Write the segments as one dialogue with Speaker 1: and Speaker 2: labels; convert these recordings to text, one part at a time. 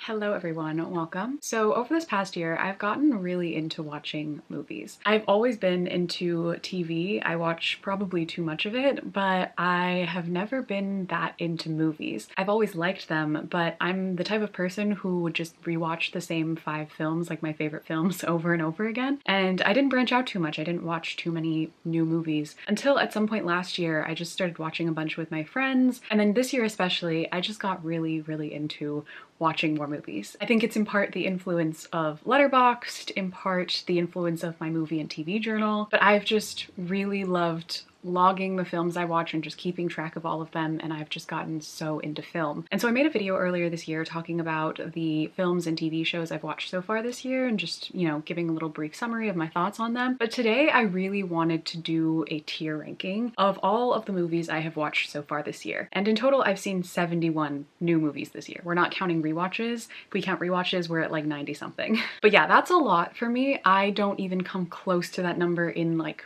Speaker 1: Hello everyone, welcome. So over this past year, I've gotten really into watching movies. I've always been into TV. I watch probably too much of it, but I have never been that into movies. I've always liked them, but I'm the type of person who would just rewatch the same 5 films, like my favorite films, over and over again. And I didn't branch out too much. I didn't watch too many new movies until at some point last year, I just started watching a bunch with my friends. And then this year especially, I just got really into watching more movies. I think it's in part the influence of Letterboxd, in part the influence of my movie and TV journal, but I've just really loved logging the films I watch and just keeping track of all of them, and I've just gotten so into film. And so I made a video earlier this year talking about the films and TV shows I've watched so far this year and just, giving a little brief summary of my thoughts on them. But today I really wanted to do a tier ranking of all of the movies I have watched so far this year. And in total, I've seen 71 new movies this year. We're not counting rewatches. If we count rewatches, we're at like 90 something. But yeah, that's a lot for me. I don't even come close to that number in like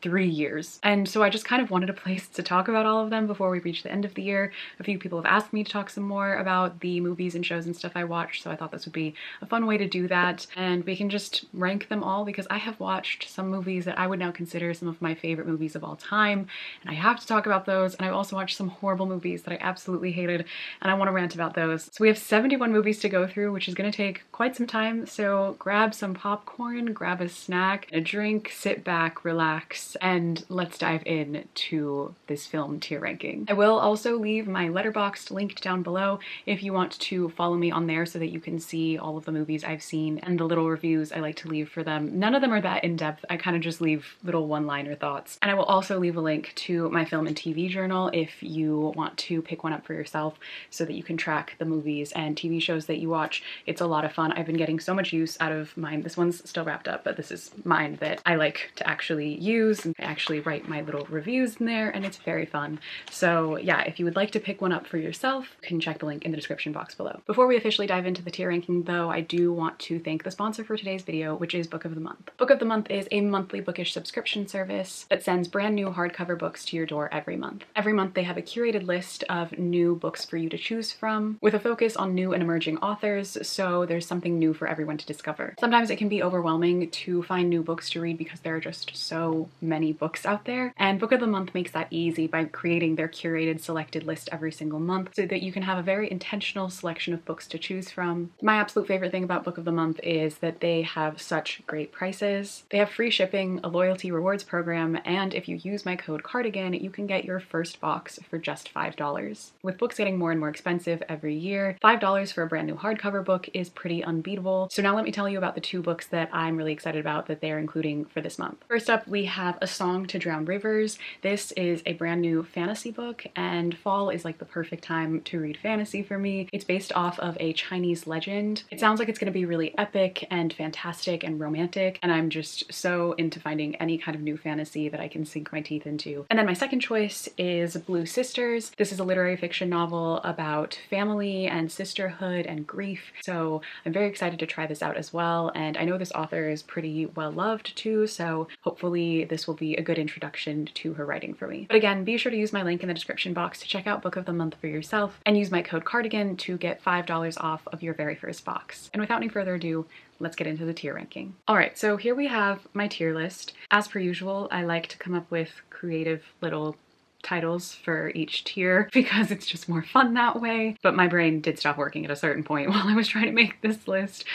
Speaker 1: 3 years. And so I just kind of wanted a place to talk about all of them before we reach the end of the year. A few people have asked me to talk some more about the movies and shows and stuff I watch, so I thought this would be a fun way to do that. And we can just rank them all because I have watched some movies that I would now consider some of my favorite movies of all time, and I have to talk about those. And I've also watched some horrible movies that I absolutely hated, and I want to rant about those. So we have 71 movies to go through, which is going to take quite some time, so grab some popcorn, grab a snack, a drink, sit back, relax, and let's dive in to this film tier ranking. I will also leave my Letterboxd linked down below if you want to follow me on there so that you can see all of the movies I've seen and the little reviews I like to leave for them. None of them are that in-depth. I kind of just leave little one-liner thoughts. And I will also leave a link to my film and TV journal if you want to pick one up for yourself so that you can track the movies and TV shows that you watch. It's a lot of fun. I've been getting so much use out of mine. This one's still wrapped up, but this is mine that I like to actually use, and I actually write my little reviews in there, and it's very fun. So yeah, if you would like to pick one up for yourself, you can check the link in the description box below. Before we officially dive into the tier ranking though, I do want to thank the sponsor for today's video, which is Book of the Month. Book of the Month is a monthly bookish subscription service that sends brand new hardcover books to your door every month. Every month they have a curated list of new books for you to choose from, with a focus on new and emerging authors, so there's something new for everyone to discover. Sometimes it can be overwhelming to find new books to read because there are just so many books out there, and Book of the Month makes that easy by creating their curated selected list every single month so that you can have a very intentional selection of books to choose from. My absolute favorite thing about Book of the Month is that they have such great prices. They have free shipping, a loyalty rewards program, and if you use my code CARDIGAN, you can get your first box for just $5. With books getting more and more expensive every year, $5 for a brand new hardcover book is pretty unbeatable. So now let me tell you about the 2 books that I'm really excited about that they're including for this month. First up, we have A Song to Drown Rivers. This is a brand new fantasy book, and fall is like the perfect time to read fantasy for me. It's based off of a Chinese legend. It sounds like it's going to be really epic and fantastic and romantic, and I'm just so into finding any kind of new fantasy that I can sink my teeth into. And then my second choice is Blue Sisters. This is a literary fiction novel about family and sisterhood and grief, so I'm very excited to try this out as well, and I know this author is pretty well loved too, so hopefully this will be a good introduction to her writing for me. But again, be sure to use my link in the description box to check out Book of the Month for yourself and use my code CARDIGAN to get $5 off of your very first box. And without any further ado, let's get into the tier ranking. All right, so here we have my tier list. As per usual, I like to come up with creative little titles for each tier because it's just more fun that way. But my brain did stop working at a certain point while I was trying to make this list,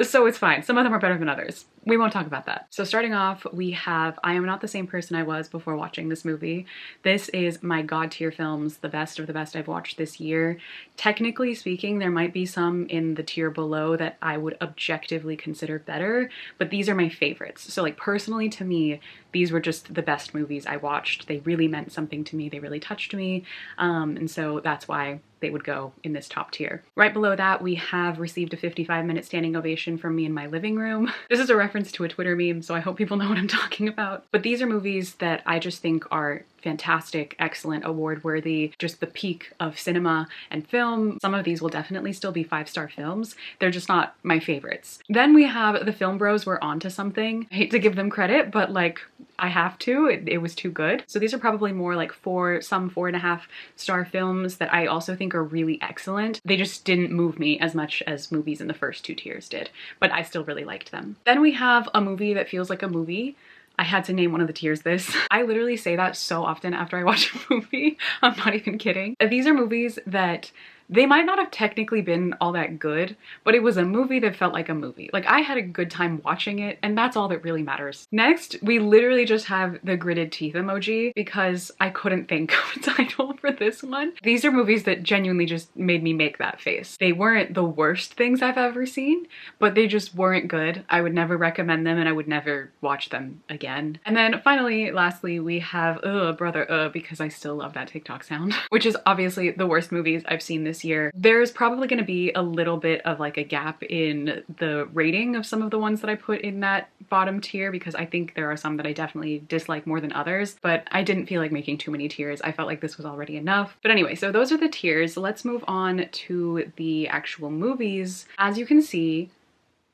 Speaker 1: so it's fine. Some of them are better than others. We won't talk about that. So starting off, we have I Am Not the Same Person I Was Before Watching This Movie. This is my god tier films, the best of the best I've watched this year. Technically speaking, there might be some in the tier below that I would objectively consider better, but these are my favorites. So like personally to me, these were just the best movies I watched. They really meant something to me. They really touched me. And so that's why they would go in this top tier. Right below that, we have Received a 55-minute standing ovation from me in my living room. This is a reference to a Twitter meme, so I hope people know what I'm talking about. But these are movies that I just think are fantastic, excellent, award-worthy, just the peak of cinema and film. Some of these will definitely still be 5-star films. They're just not my favorites. Then we have the film bros were onto something. I hate to give them credit, but like I have to. It was too good. So these are probably more like 4.5-star films that I also think are really excellent. They just didn't move me as much as movies in the first 2 tiers did, but I still really liked them. Then we have a movie that feels like a movie. I had to name one of the tiers this. I literally say that so often after I watch a movie. I'm not even kidding. These are movies that they might not have technically been all that good, but it was a movie that felt like a movie. Like I had a good time watching it, and that's all that really matters. Next, we literally just have the gritted teeth emoji because I couldn't think of a title for this one. These are movies that genuinely just made me make that face. They weren't the worst things I've ever seen, but they just weren't good. I would never recommend them and I would never watch them again. And then finally, lastly, we have brother, because I still love that TikTok sound, which is obviously the worst movies I've seen this year. There's probably going to be a little bit of like a gap in the rating of some of the ones that I put in that bottom tier because I think there are some that I definitely dislike more than others, but I didn't feel like making too many tiers. I felt like this was already enough. But anyway, so those are the tiers. Let's move on to the actual movies. As you can see,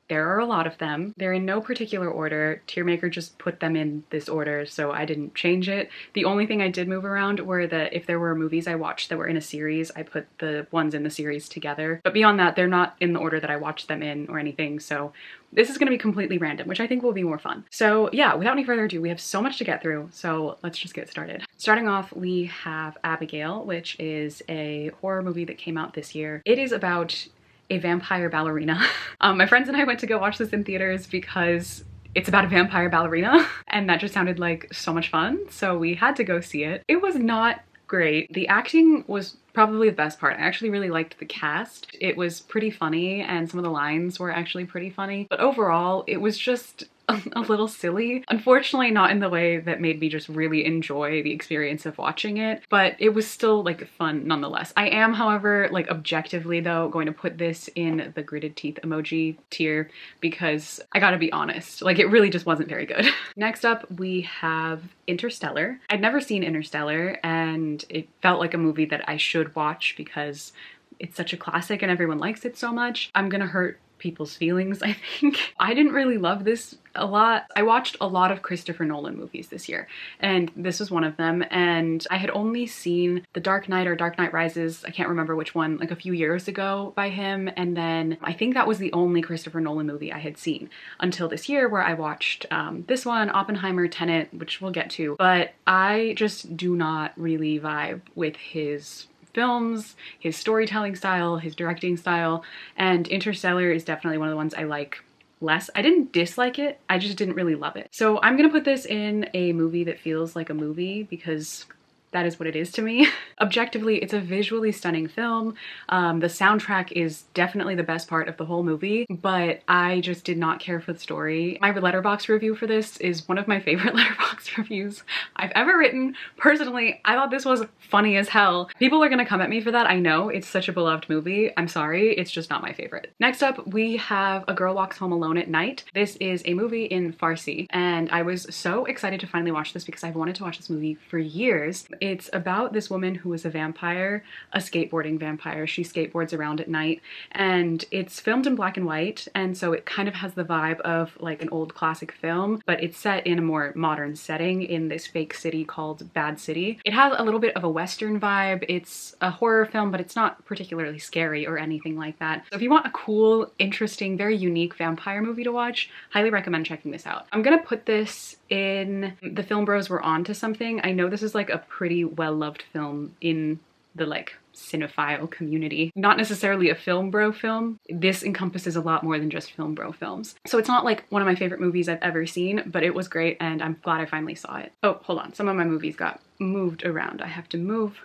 Speaker 1: there are a lot of them. They're in no particular order. Tiermaker just put them in this order, so I didn't change it. The only thing I did move around were that if there were movies I watched that were in a series, I put the ones in the series together. But beyond that, they're not in the order that I watched them in or anything, so this is gonna be completely random, which I think will be more fun. So yeah, without any further ado, we have so much to get through, so let's just get started. Starting off, we have Abigail, which is a horror movie that came out this year. It is about a vampire ballerina. My friends and I went to go watch this in theaters because it's about a vampire ballerina and that just sounded like so much fun, so we had to go see it. It was not great. The acting was probably the best part. I actually really liked the cast. It was pretty funny and some of the lines were actually pretty funny, but overall it was just a little silly. Unfortunately, not in the way that made me just really enjoy the experience of watching it, but it was still like fun nonetheless. I am, however, like objectively though, going to put this in the gritted teeth emoji tier because I gotta be honest, like it really just wasn't very good. Next up, we have Interstellar. I'd never seen Interstellar and it felt like a movie that I should watch because it's such a classic and everyone likes it so much. I'm gonna hurt people's feelings, I think. I didn't really love this a lot. I watched a lot of Christopher Nolan movies this year, and this was one of them, and I had only seen The Dark Knight or Dark Knight Rises, I can't remember which one, like a few years ago by him, and then I think that was the only Christopher Nolan movie I had seen until this year where I watched this one, Oppenheimer, Tenet, which we'll get to, but I just do not really vibe with his films, his storytelling style, his directing style, and Interstellar is definitely one of the ones I like less. I didn't dislike it, I just didn't really love it. So I'm gonna put this in a movie that feels like a movie because that is what it is to me. Objectively, it's a visually stunning film. The soundtrack is definitely the best part of the whole movie, but I just did not care for the story. My Letterboxd review for this is one of my favorite Letterboxd reviews I've ever written. Personally, I thought this was funny as hell. People are gonna come at me for that, I know. It's such a beloved movie. I'm sorry, it's just not my favorite. Next up, we have A Girl Walks Home Alone at Night. This is a movie in Farsi, and I was so excited to finally watch this because I've wanted to watch this movie for years. It's about this woman who is a vampire, a skateboarding vampire. She skateboards around at night, and it's filmed in black and white, and so it kind of has the vibe of like an old classic film, but it's set in a more modern setting in this fake city called Bad City. It has a little bit of a Western vibe. It's a horror film, but it's not particularly scary or anything like that. So if you want a cool, interesting, very unique vampire movie to watch, highly recommend checking this out. I'm gonna put this in the film bros were onto something. I know this is like a pretty well-loved film in the like cinephile community. Not necessarily a film bro film. This encompasses a lot more than just film bro films. So it's not like one of my favorite movies I've ever seen, but it was great and I'm glad I finally saw it. Oh, hold on. Some of my movies got moved around. I have to move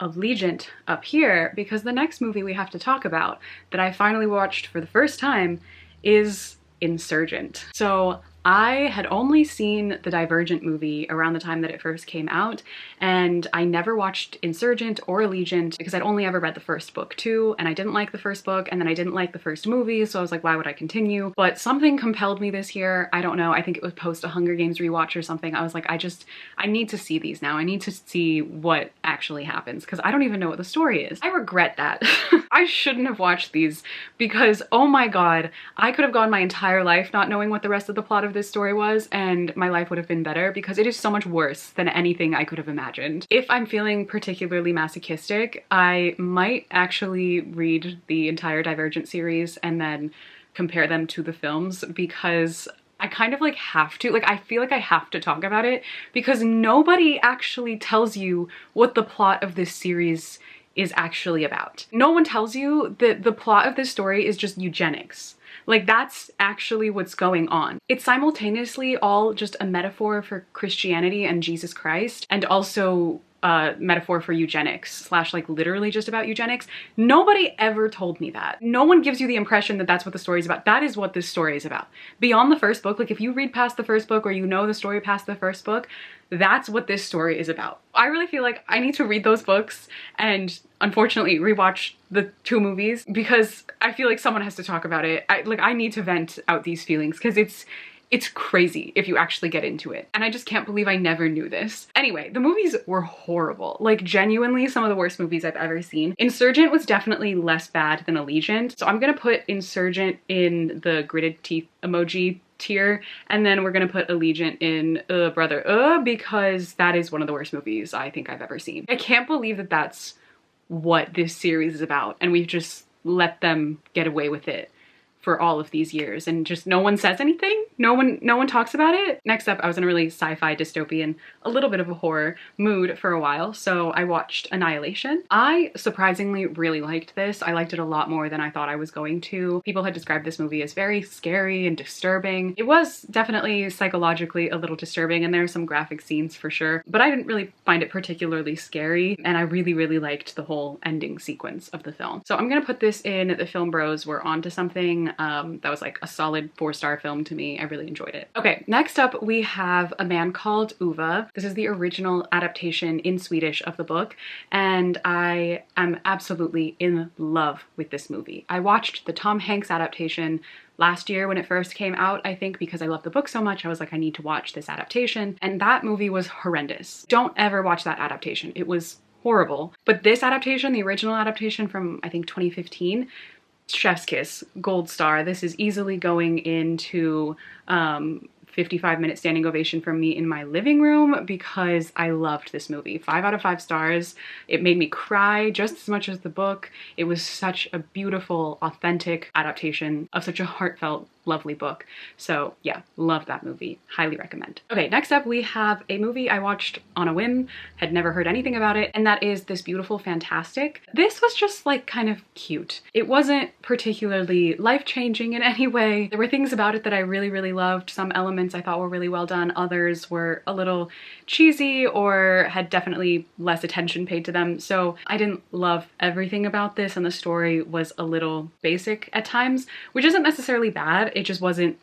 Speaker 1: Allegiant up here because the next movie we have to talk about that I finally watched for the first time is Insurgent. So I had only seen the Divergent movie around the time that it first came out, and I never watched Insurgent or Allegiant because I'd only ever read the first book too, and I didn't like the first book, and then I didn't like the first movie, so I was like, why would I continue? But something compelled me this year. I don't know, I think it was post a Hunger Games rewatch or something. I was like, I need to see these now. I need to see what actually happens because I don't even know what the story is. I regret that. I shouldn't have watched these because, oh my god, I could have gone my entire life not knowing what the rest of the plot of this story was, and my life would have been better because it is so much worse than anything I could have imagined. If I'm feeling particularly masochistic, I might actually read the entire Divergent series and then compare them to the films because I kind of like have to, like I feel like I have to talk about it because nobody actually tells you what the plot of this series is actually about. No one tells you that the plot of this story is just eugenics. Like that's actually what's going on. It's simultaneously all just a metaphor for Christianity and Jesus Christ, and also a metaphor for eugenics slash like literally just about eugenics. Nobody ever told me that. No one gives you the impression that that's what the story is about. That is what this story is about. Beyond the first book, like if you read past the first book or you know the story past the first book, that's what this story is about. I really feel like I need to read those books and unfortunately rewatch the 2 movies because I feel like someone has to talk about it. I need to vent out these feelings because it's crazy if you actually get into it. And I just can't believe I never knew this. Anyway, the movies were horrible. Like genuinely some of the worst movies I've ever seen. Insurgent was definitely less bad than Allegiant. So I'm gonna put Insurgent in the gritted teeth emoji tier, and then we're gonna put Allegiant in brother because that is one of the worst movies I think I've ever seen. I can't believe that that's what this series is about and we've just let them get away with it for all of these years and just no one says anything. No one talks about it. Next up, I was in a really sci-fi dystopian, a little bit of a horror mood for a while, so I watched Annihilation. I surprisingly really liked this. I liked it a lot more than I thought I was going to. People had described this movie as very scary and disturbing. It was definitely psychologically a little disturbing and there are some graphic scenes for sure, but I didn't really find it particularly scary and I really liked the whole ending sequence of the film. So I'm gonna put this in the Film Bros We're Onto Something. That was like a solid 4-star film to me. I really enjoyed it. Okay, next up we have A Man Called Ove. This is the original adaptation in Swedish of the book, and I am absolutely in love with this movie. I watched the Tom Hanks adaptation last year when it first came out, I think because I love the book so much. I was like, I need to watch this adaptation, and that movie was horrendous. Don't ever watch that adaptation. It was horrible. But this adaptation, the original adaptation from I think 2015, chef's kiss, gold star. This is easily going into 55-minute standing ovation from me in my living room because I loved this movie. 5 out of 5 stars. It made me cry just as much as the book. It was such a beautiful, authentic adaptation of such a heartfelt, lovely book. So yeah, love that movie. Highly recommend. Okay, next up we have a movie I watched on a whim, had never heard anything about it, and that is This Beautiful Fantastic. This was just like kind of cute. It wasn't particularly life-changing in any way. There were things about it that I really loved. Some elements I thought were really well done. Others were a little cheesy or had definitely less attention paid to them. So I didn't love everything about this, and the story was a little basic at times, which isn't necessarily bad. It just wasn't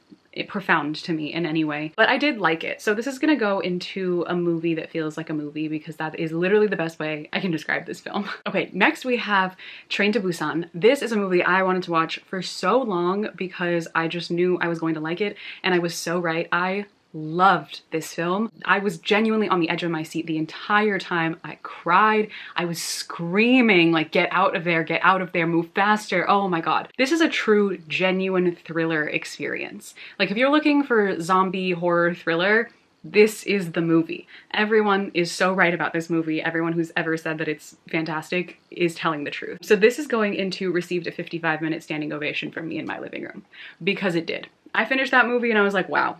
Speaker 1: profound to me in any way, but I did like it. So this is gonna go into a movie that feels like a movie because that is literally the best way I can describe this film. Okay, next we have Train to Busan. This is a movie I wanted to watch for so long because I just knew I was going to like it, and I was so right. I loved this film. I was genuinely on the edge of my seat the entire time. I cried. I was screaming like, get out of there, move faster. Oh my god. This is a true, genuine thriller experience. Like if you're looking for zombie horror thriller, this is the movie. Everyone is so right about this movie. Everyone who's ever said that it's fantastic is telling the truth. So this is going into received a 55-minute standing ovation from me in my living room because it did. I finished that movie and I was like, wow.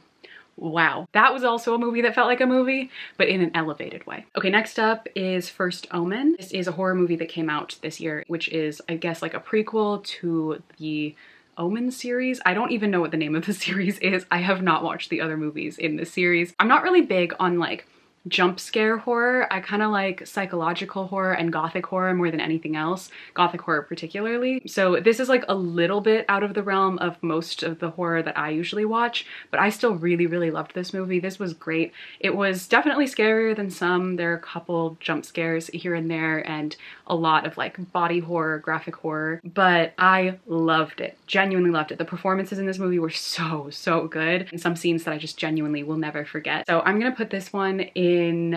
Speaker 1: Wow, that was also a movie that felt like a movie, but in an elevated way. Okay, next up is First Omen. This is a horror movie that came out this year, which is, I guess, like a prequel to the Omen series. I don't even know what the name of the series is. I have not watched the other movies in this series. I'm not really big on like jump scare horror. I kind of like psychological horror and gothic horror more than anything else, gothic horror particularly. So this is like a little bit out of the realm of most of the horror that I usually watch, but I still really, really loved this movie. This was great. It was definitely scarier than some. There are a couple jump scares here and there and a lot of like body horror, graphic horror, but I loved it. Genuinely loved it. The performances in this movie were so, so good, and some scenes that I just genuinely will never forget. So I'm gonna put this one in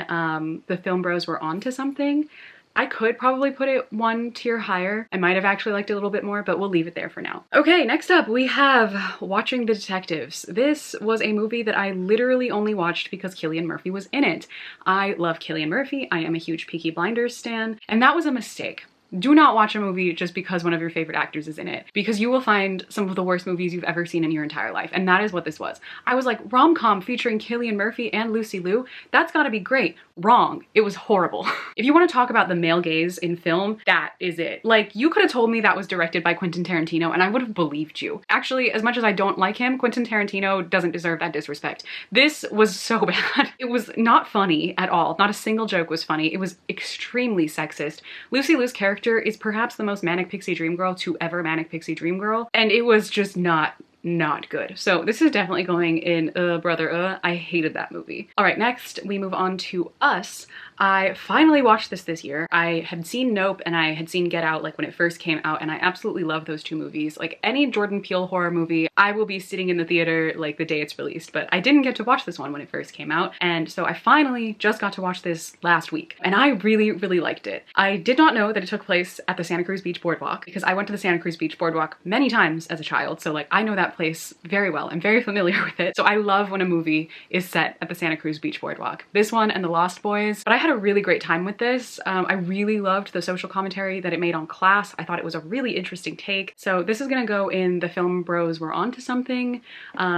Speaker 1: the Film Bros Were Onto Something. I could probably put it one tier higher. I might have actually liked it a little bit more, but we'll leave it there for now. Okay, next up we have Watching the Detectives. This was a movie that I literally only watched because Cillian Murphy was in it. I love Cillian Murphy. I am a huge Peaky Blinders stan, and that was a mistake. Do not watch a movie just because one of your favorite actors is in it, because you will find some of the worst movies you've ever seen in your entire life, and that is what this was. I was like, rom-com featuring Cillian Murphy and Lucy Liu? That's gotta be great. Wrong. It was horrible. If you want to talk about the male gaze in film, that is it. Like, you could have told me that was directed by Quentin Tarantino and I would have believed you. Actually, as much as I don't like him, Quentin Tarantino doesn't deserve that disrespect. This was so bad. It was not funny at all. Not a single joke was funny. It was extremely sexist. Lucy Liu's character is perhaps the most manic pixie dream girl to ever manic pixie dream girl, and it was just not good. So this is definitely going in brother. I hated that movie. All right, next we move on to Us. I finally watched this year. I had seen Nope and I had seen Get Out like when it first came out, and I absolutely love those two movies. Like any Jordan Peele horror movie, I will be sitting in the theater like the day it's released, but I didn't get to watch this one when it first came out, and so I finally just got to watch this last week, and I really, really liked it. I did not know that it took place at the Santa Cruz Beach Boardwalk, because I went to the Santa Cruz Beach Boardwalk many times as a child, so like I know that place very well. I'm very familiar with it. So I love when a movie is set at the Santa Cruz Beach Boardwalk. This one and The Lost Boys, but I had a really great time with this. I really loved the social commentary that it made on class. I thought it was a really interesting take. So this is gonna go in the Film Bros Were Onto Something,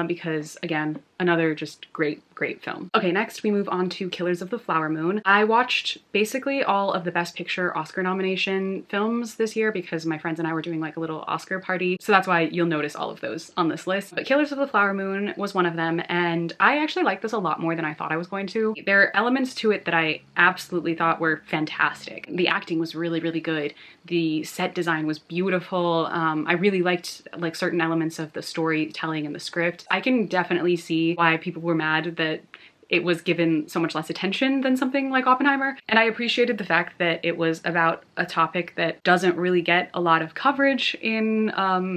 Speaker 1: because again, another just great film. Okay, next we move on to Killers of the Flower Moon. I watched basically all of the Best Picture Oscar nomination films this year because my friends and I were doing like a little Oscar party, so that's why you'll notice all of those on this list. But Killers of the Flower Moon was one of them, and I actually liked this a lot more than I thought I was going to. There are elements to it that I absolutely thought were fantastic. The acting was really, really good. The set design was beautiful. I really liked like certain elements of the storytelling and the script. I can definitely see why people were mad that it was given so much less attention than something like Oppenheimer. And I appreciated the fact that it was about a topic that doesn't really get a lot of coverage in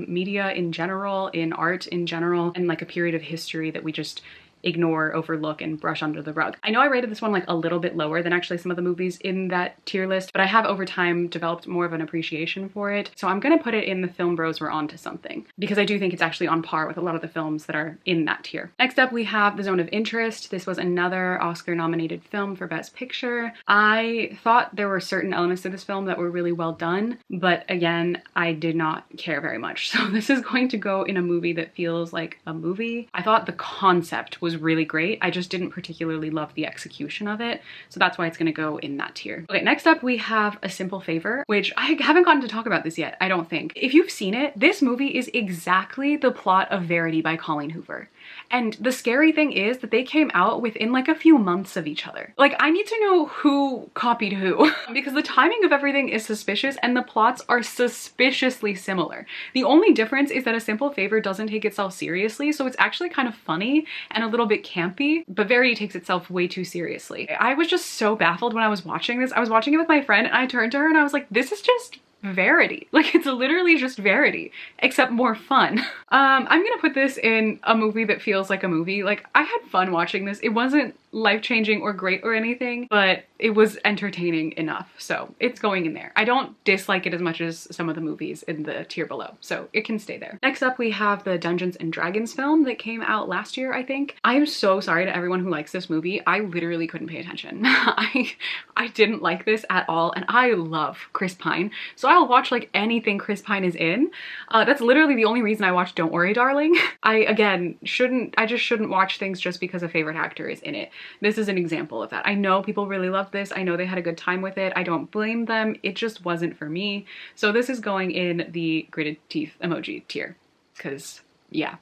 Speaker 1: media in general, in art in general, and like a period of history that we just ignore, overlook, and brush under the rug. I know I rated this one like a little bit lower than actually some of the movies in that tier list, but I have over time developed more of an appreciation for it. So I'm gonna put it in the Film Bros Were Onto Something, because I do think it's actually on par with a lot of the films that are in that tier. Next up we have The Zone of Interest. This was another Oscar nominated film for Best Picture. I thought there were certain elements to this film that were really well done, but again, I did not care very much. So this is going to go in a movie that feels like a movie. I thought the concept was really great. I just didn't particularly love the execution of it, so that's why it's gonna go in that tier. Okay, next up we have A Simple Favor, which I haven't gotten to talk about this yet, I don't think. If you've seen it, this movie is exactly the plot of Verity by Colleen Hoover. And the scary thing is that they came out within like a few months of each other. Like, I need to know who copied who because the timing of everything is suspicious and the plots are suspiciously similar. The only difference is that A Simple Favor doesn't take itself seriously, so it's actually kind of funny and a little bit campy, but Verity takes itself way too seriously. I was just so baffled when I was watching this. I was watching it with my friend and I turned to her and I was like, this is just Verity. Like, it's literally just Verity, except more fun. I'm gonna put this in a movie that feels like a movie. Like, I had fun watching this. It wasn't life-changing or great or anything, but it was entertaining enough, so it's going in there. I don't dislike it as much as some of the movies in the tier below, so it can stay there. Next up we have the Dungeons and Dragons film that came out last year, I think. I am so sorry to everyone who likes this movie. I literally couldn't pay attention. I didn't like this at all, and I love Chris Pine, so I'll watch like anything Chris Pine is in. That's literally the only reason I watched Don't Worry Darling. I just shouldn't watch things just because a favorite actor is in it. This is an example of that. I know people really love this. I know they had a good time with it. I don't blame them. It just wasn't for me. So this is going in the gritted teeth emoji tier, because yeah,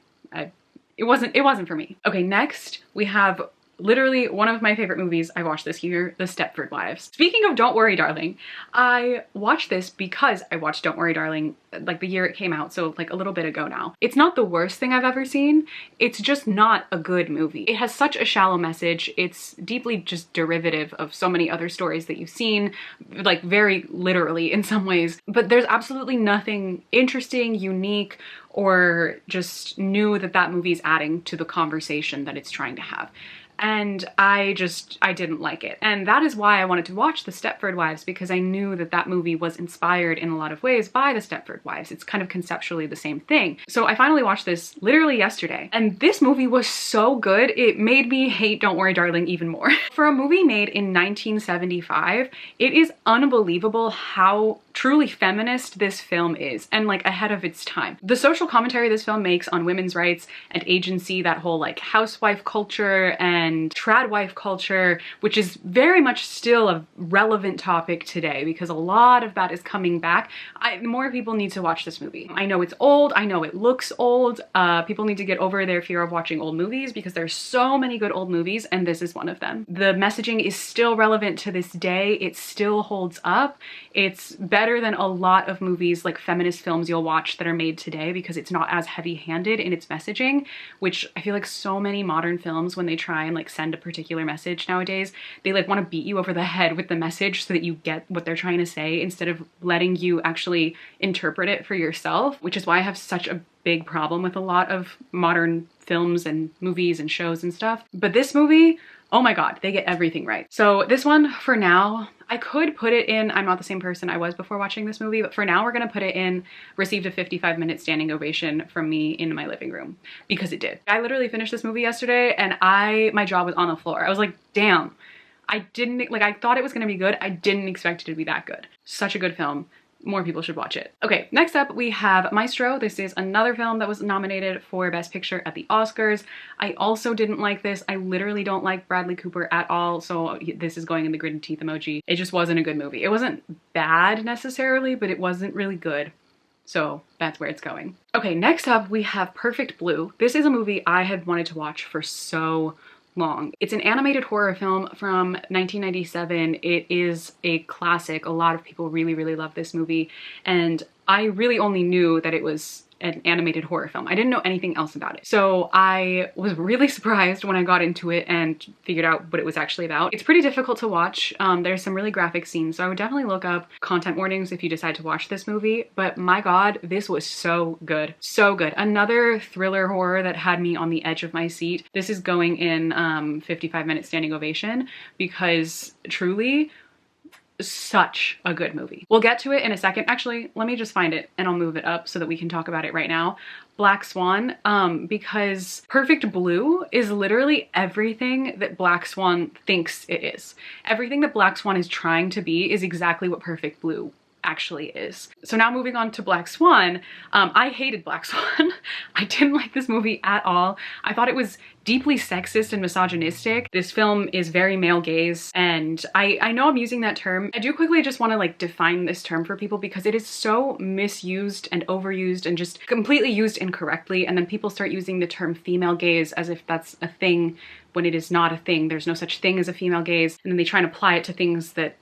Speaker 1: it wasn't for me. Okay, next we have literally one of my favorite movies I watched this year, The Stepford Wives. Speaking of Don't Worry Darling, I watched this because I watched Don't Worry Darling like the year it came out, so like a little bit ago now. It's not the worst thing I've ever seen, it's just not a good movie. It has such a shallow message, it's deeply just derivative of so many other stories that you've seen, like very literally in some ways, but there's absolutely nothing interesting, unique, or just new that that movie's adding to the conversation that it's trying to have. And I didn't like it. And that is why I wanted to watch The Stepford Wives, because I knew that that movie was inspired in a lot of ways by The Stepford Wives. It's kind of conceptually the same thing. So I finally watched this literally yesterday, and this movie was so good, it made me hate Don't Worry Darling even more. For a movie made in 1975, it is unbelievable how truly feminist this film is, and like ahead of its time. The social commentary this film makes on women's rights and agency, that whole like housewife culture and trad wife culture, which is very much still a relevant topic today because a lot of that is coming back. More people need to watch this movie. I know it's old, I know it looks old, people need to get over their fear of watching old movies because there's so many good old movies and this is one of them. The messaging is still relevant to this day, it still holds up. It's better than a lot of movies like feminist films you'll watch that are made today because it's not as heavy-handed in its messaging, which I feel like so many modern films, when they try and like send a particular message nowadays, they like want to beat you over the head with the message so that you get what they're trying to say instead of letting you actually interpret it for yourself, which is why I have such a big problem with a lot of modern films and movies and shows and stuff. But this movie, oh my god, they get everything right. So this one, for now, I could put it in I'm not the same person I was before watching this movie, but for now we're gonna put it in received a 55-minute standing ovation from me in my living room, because it did. I literally finished this movie yesterday and my jaw was on the floor. I was like, damn, I thought it was gonna be good. I didn't expect it to be that good. Such a good film. More people should watch it. Okay, next up we have Maestro. This is another film that was nominated for Best Picture at the Oscars. I also didn't like this. I literally don't like Bradley Cooper at all, so this is going in the gritted teeth emoji. It just wasn't a good movie. It wasn't bad necessarily, but it wasn't really good. So that's where it's going. Okay, next up we have Perfect Blue. This is a movie I had wanted to watch for so long. It's an animated horror film from 1997. It is a classic. A lot of people really, really love this movie, and I really only knew that it was an animated horror film. I didn't know anything else about it. So I was really surprised when I got into it and figured out what it was actually about. It's pretty difficult to watch. There's some really graphic scenes, so I would definitely look up content warnings if you decide to watch this movie, but my god, this was so good. So good. Another thriller horror that had me on the edge of my seat. This is going in 55-minute standing ovation because truly, such a good movie. We'll get to it in a second. Actually, let me just find it and I'll move it up so that we can talk about it right now. Black Swan, because Perfect Blue is literally everything that Black Swan thinks it is. Everything that Black Swan is trying to be is exactly what Perfect Blue actually is. So now moving on to Black Swan, I hated Black Swan. I didn't like this movie at all. I thought it was deeply sexist and misogynistic. This film is very male gaze, and I know I'm using that term. I do quickly just want to like define this term for people because it is so misused and overused and just completely used incorrectly, and then people start using the term female gaze as if that's a thing when it is not a thing. There's no such thing as a female gaze, and then they try and apply it to things that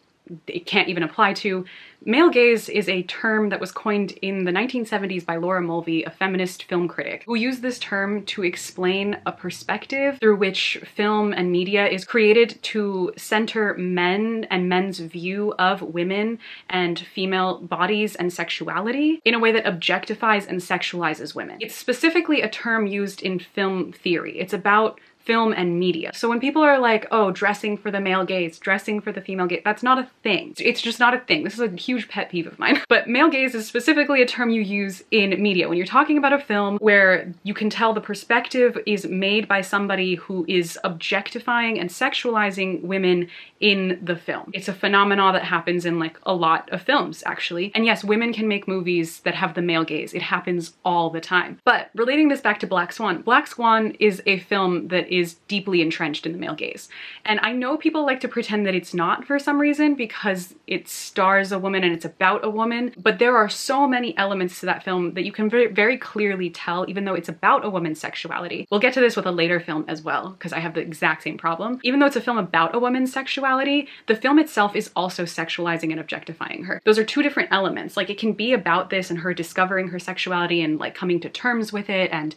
Speaker 1: it can't even apply to. Male gaze is a term that was coined in the 1970s by Laura Mulvey, a feminist film critic, who used this term to explain a perspective through which film and media is created to center men and men's view of women and female bodies and sexuality in a way that objectifies and sexualizes women. It's specifically a term used in film theory. It's about film and media. So when people are like, oh, dressing for the male gaze, dressing for the female gaze, that's not a thing. It's just not a thing. This is a huge pet peeve of mine. But male gaze is specifically a term you use in media. When you're talking about a film where you can tell the perspective is made by somebody who is objectifying and sexualizing women in the film. It's a phenomenon that happens in like a lot of films, actually. And yes, women can make movies that have the male gaze. It happens all the time. But relating this back to Black Swan is a film that is deeply entrenched in the male gaze. And I know people like to pretend that it's not for some reason because it stars a woman and it's about a woman, but there are so many elements to that film that you can very clearly tell, even though it's about a woman's sexuality. We'll get to this with a later film as well, because I have the exact same problem. Even though it's a film about a woman's sexuality, the film itself is also sexualizing and objectifying her. Those are two different elements. Like, it can be about this and her discovering her sexuality and like coming to terms with it and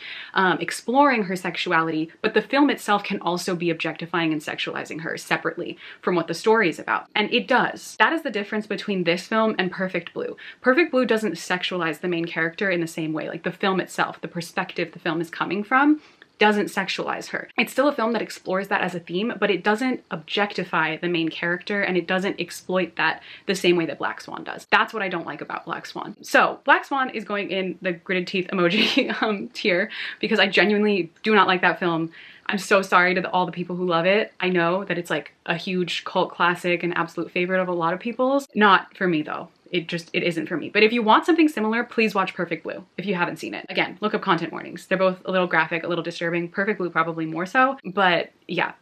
Speaker 1: exploring her sexuality, but the film itself can also be objectifying and sexualizing her separately from what the story is about. And it does. That is the difference between this film and Perfect Blue. Perfect Blue doesn't sexualize the main character in the same way. Like, the film itself, the perspective the film is coming from, doesn't sexualize her. It's still a film that explores that as a theme, but it doesn't objectify the main character and it doesn't exploit that the same way that Black Swan does. That's what I don't like about Black Swan. So Black Swan is going in the gritted teeth emoji tier because I genuinely do not like that film. I'm so sorry to all the people who love it. I know that it's like a huge cult classic and absolute favorite of a lot of people's. Not for me though. It isn't for me. But if you want something similar, please watch Perfect Blue if you haven't seen it. Again, look up content warnings. They're both a little graphic, a little disturbing. Perfect Blue probably more so, but yeah.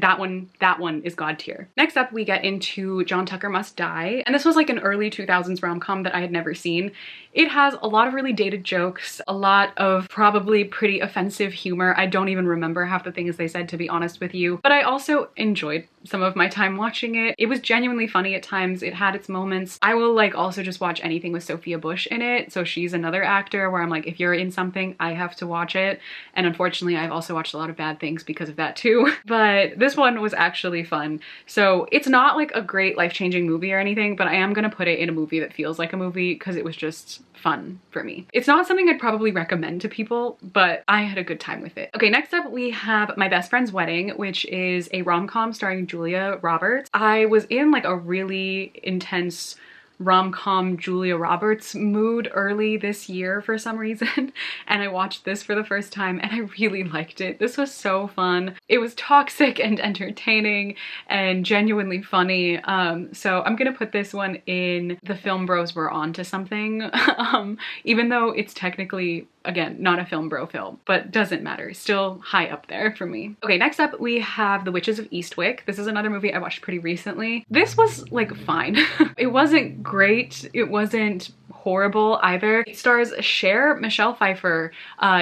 Speaker 1: That one is God tier. Next up, we get into John Tucker Must Die. And this was like an early 2000s rom-com that I had never seen. It has a lot of really dated jokes, a lot of probably pretty offensive humor. I don't even remember half the things they said, to be honest with you. But I also enjoyed some of my time watching it. It was genuinely funny at times. It had its moments. I will like also just watch anything with Sophia Bush in it. So she's another actor where I'm like, if you're in something, I have to watch it. And unfortunately, I've also watched a lot of bad things because of that too. But this one was actually fun. So it's not like a great life-changing movie or anything, but I am gonna put it in a movie that feels like a movie because it was just fun for me. It's not something I'd probably recommend to people, but I had a good time with it. Okay, next up we have My Best Friend's Wedding, which is a rom-com starring Julia Roberts. I was in like a really intense rom-com Julia Roberts mood early this year for some reason, and I watched this for the first time and I really liked it. This was so fun. It was toxic and entertaining and genuinely funny, so I'm gonna put this one in the film bros were on to something, even though it's technically, again, not a film bro film, but doesn't matter. Still high up there for me. Okay, next up we have The Witches of Eastwick. This is another movie I watched pretty recently. This was like fine. It wasn't great. It wasn't horrible either. It stars Cher, Michelle Pfeiffer,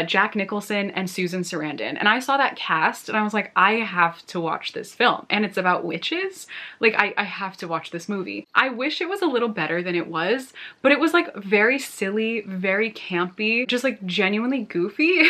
Speaker 1: Jack Nicholson, and Susan Sarandon. And I saw that cast and I was like, I have to watch this film. And it's about witches. Like, I have to watch this movie. I wish it was a little better than it was, but it was like very silly, very campy, just like genuinely goofy.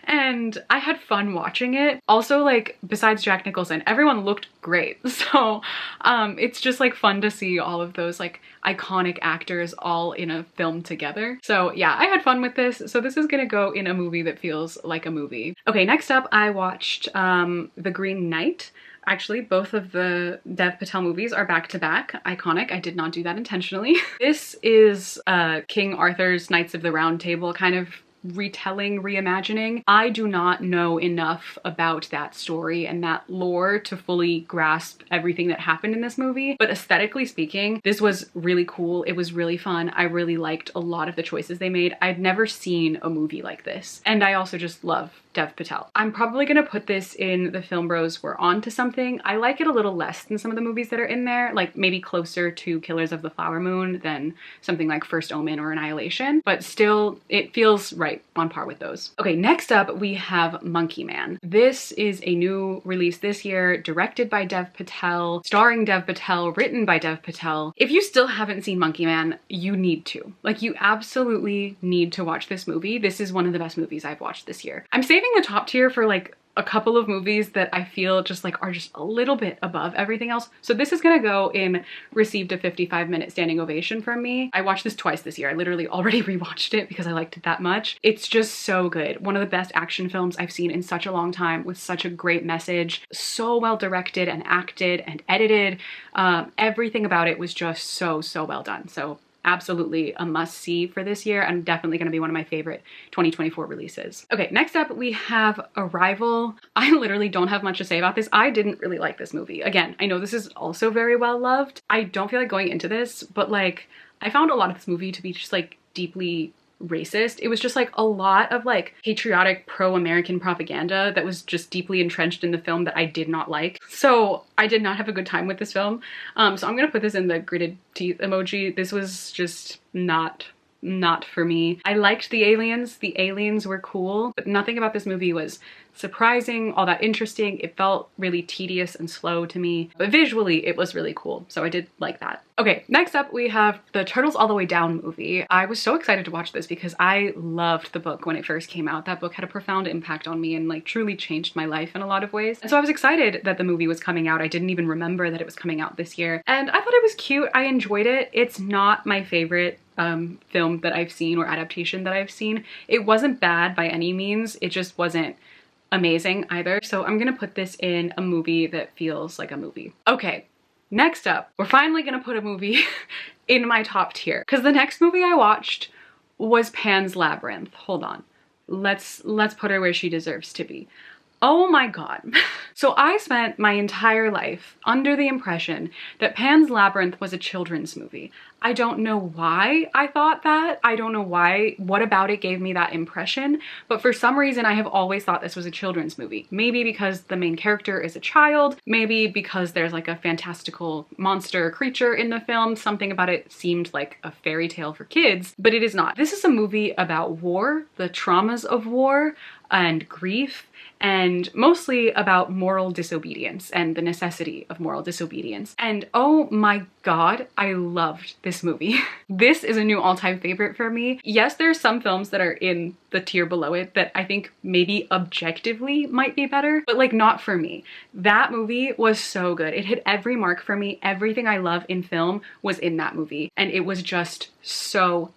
Speaker 1: And I had fun watching it. Also, like, besides Jack Nicholson, everyone looked great. So it's just like fun to see all of those like iconic actors all in a film together. So yeah, I had fun with this. So this is gonna go in a movie that feels like a movie. Okay, next up I watched The Green Knight. Actually, both of the Dev Patel movies are back to back. Iconic. I did not do that intentionally. This is King Arthur's Knights of the Round Table kind of retelling, reimagining. I do not know enough about that story and that lore to fully grasp everything that happened in this movie, but aesthetically speaking, this was really cool. It was really fun. I really liked a lot of the choices they made. I'd never seen a movie like this, and I also just love Dev Patel. I'm probably gonna put this in the film bros we're on to something. I like it a little less than some of the movies that are in there, like maybe closer to Killers of the Flower Moon than something like First Omen or Annihilation, but still it feels right on par with those. Okay, next up we have Monkey Man. This is a new release this year, directed by Dev Patel, starring Dev Patel, written by Dev Patel. If you still haven't seen Monkey Man, you need to. Like, you absolutely need to watch this movie. This is one of the best movies I've watched this year. I'm saving the top tier for like a couple of movies that I feel just like are just a little bit above everything else. So this is gonna go in received a 55-minute standing ovation from me. I watched this twice this year. I literally already rewatched it because I liked it that much. It's just so good. One of the best action films I've seen in such a long time, with such a great message. So well directed and acted and edited. Everything about it was just so well done. So absolutely a must-see for this year, and definitely going to be one of my favorite 2024 releases. Okay, next up we have Arrival. I literally don't have much to say about this. I didn't really like this movie. Again, I know this is also very well loved. I don't feel like going into this, but like I found a lot of this movie to be just like deeply racist. It was just like a lot of like patriotic pro-American propaganda that was just deeply entrenched in the film that I did not like. So I did not have a good time with this film. So I'm gonna put this in the gritted teeth emoji. This was just not for me. I liked the aliens. The aliens were cool, but nothing about this movie was surprising, all that interesting. It felt really tedious and slow to me, but visually it was really cool. So I did like that. Okay, next up we have the Turtles All the Way Down movie. I was so excited to watch this because I loved the book when it first came out. That book had a profound impact on me and like truly changed my life in a lot of ways. And so I was excited that the movie was coming out. I didn't even remember that it was coming out this year. And I thought it was cute. I enjoyed it. It's not my favorite film that I've seen or adaptation that I've seen. It wasn't bad by any means. It just wasn't amazing either. So I'm gonna put this in a movie that feels like a movie. Okay, next up, we're finally gonna put a movie in my top tier because the next movie I watched was Pan's Labyrinth. Hold on. Let's put her where she deserves to be. Oh my god. So I spent my entire life under the impression that Pan's Labyrinth was a children's movie. I don't know why I thought that. I don't know why, what about it gave me that impression, but for some reason I have always thought this was a children's movie. Maybe because the main character is a child, maybe because there's like a fantastical monster creature in the film. Something about it seemed like a fairy tale for kids, but it is not. This is a movie about war, the traumas of war, and grief, and mostly about moral disobedience and the necessity of moral disobedience. And oh my god, I loved this movie. This is a new all-time favorite for me. Yes, there's some films that are in the tier below it that I think maybe objectively might be better, but like not for me. That movie was so good. It hit every mark for me. Everything I love in film was in that movie, and it was just so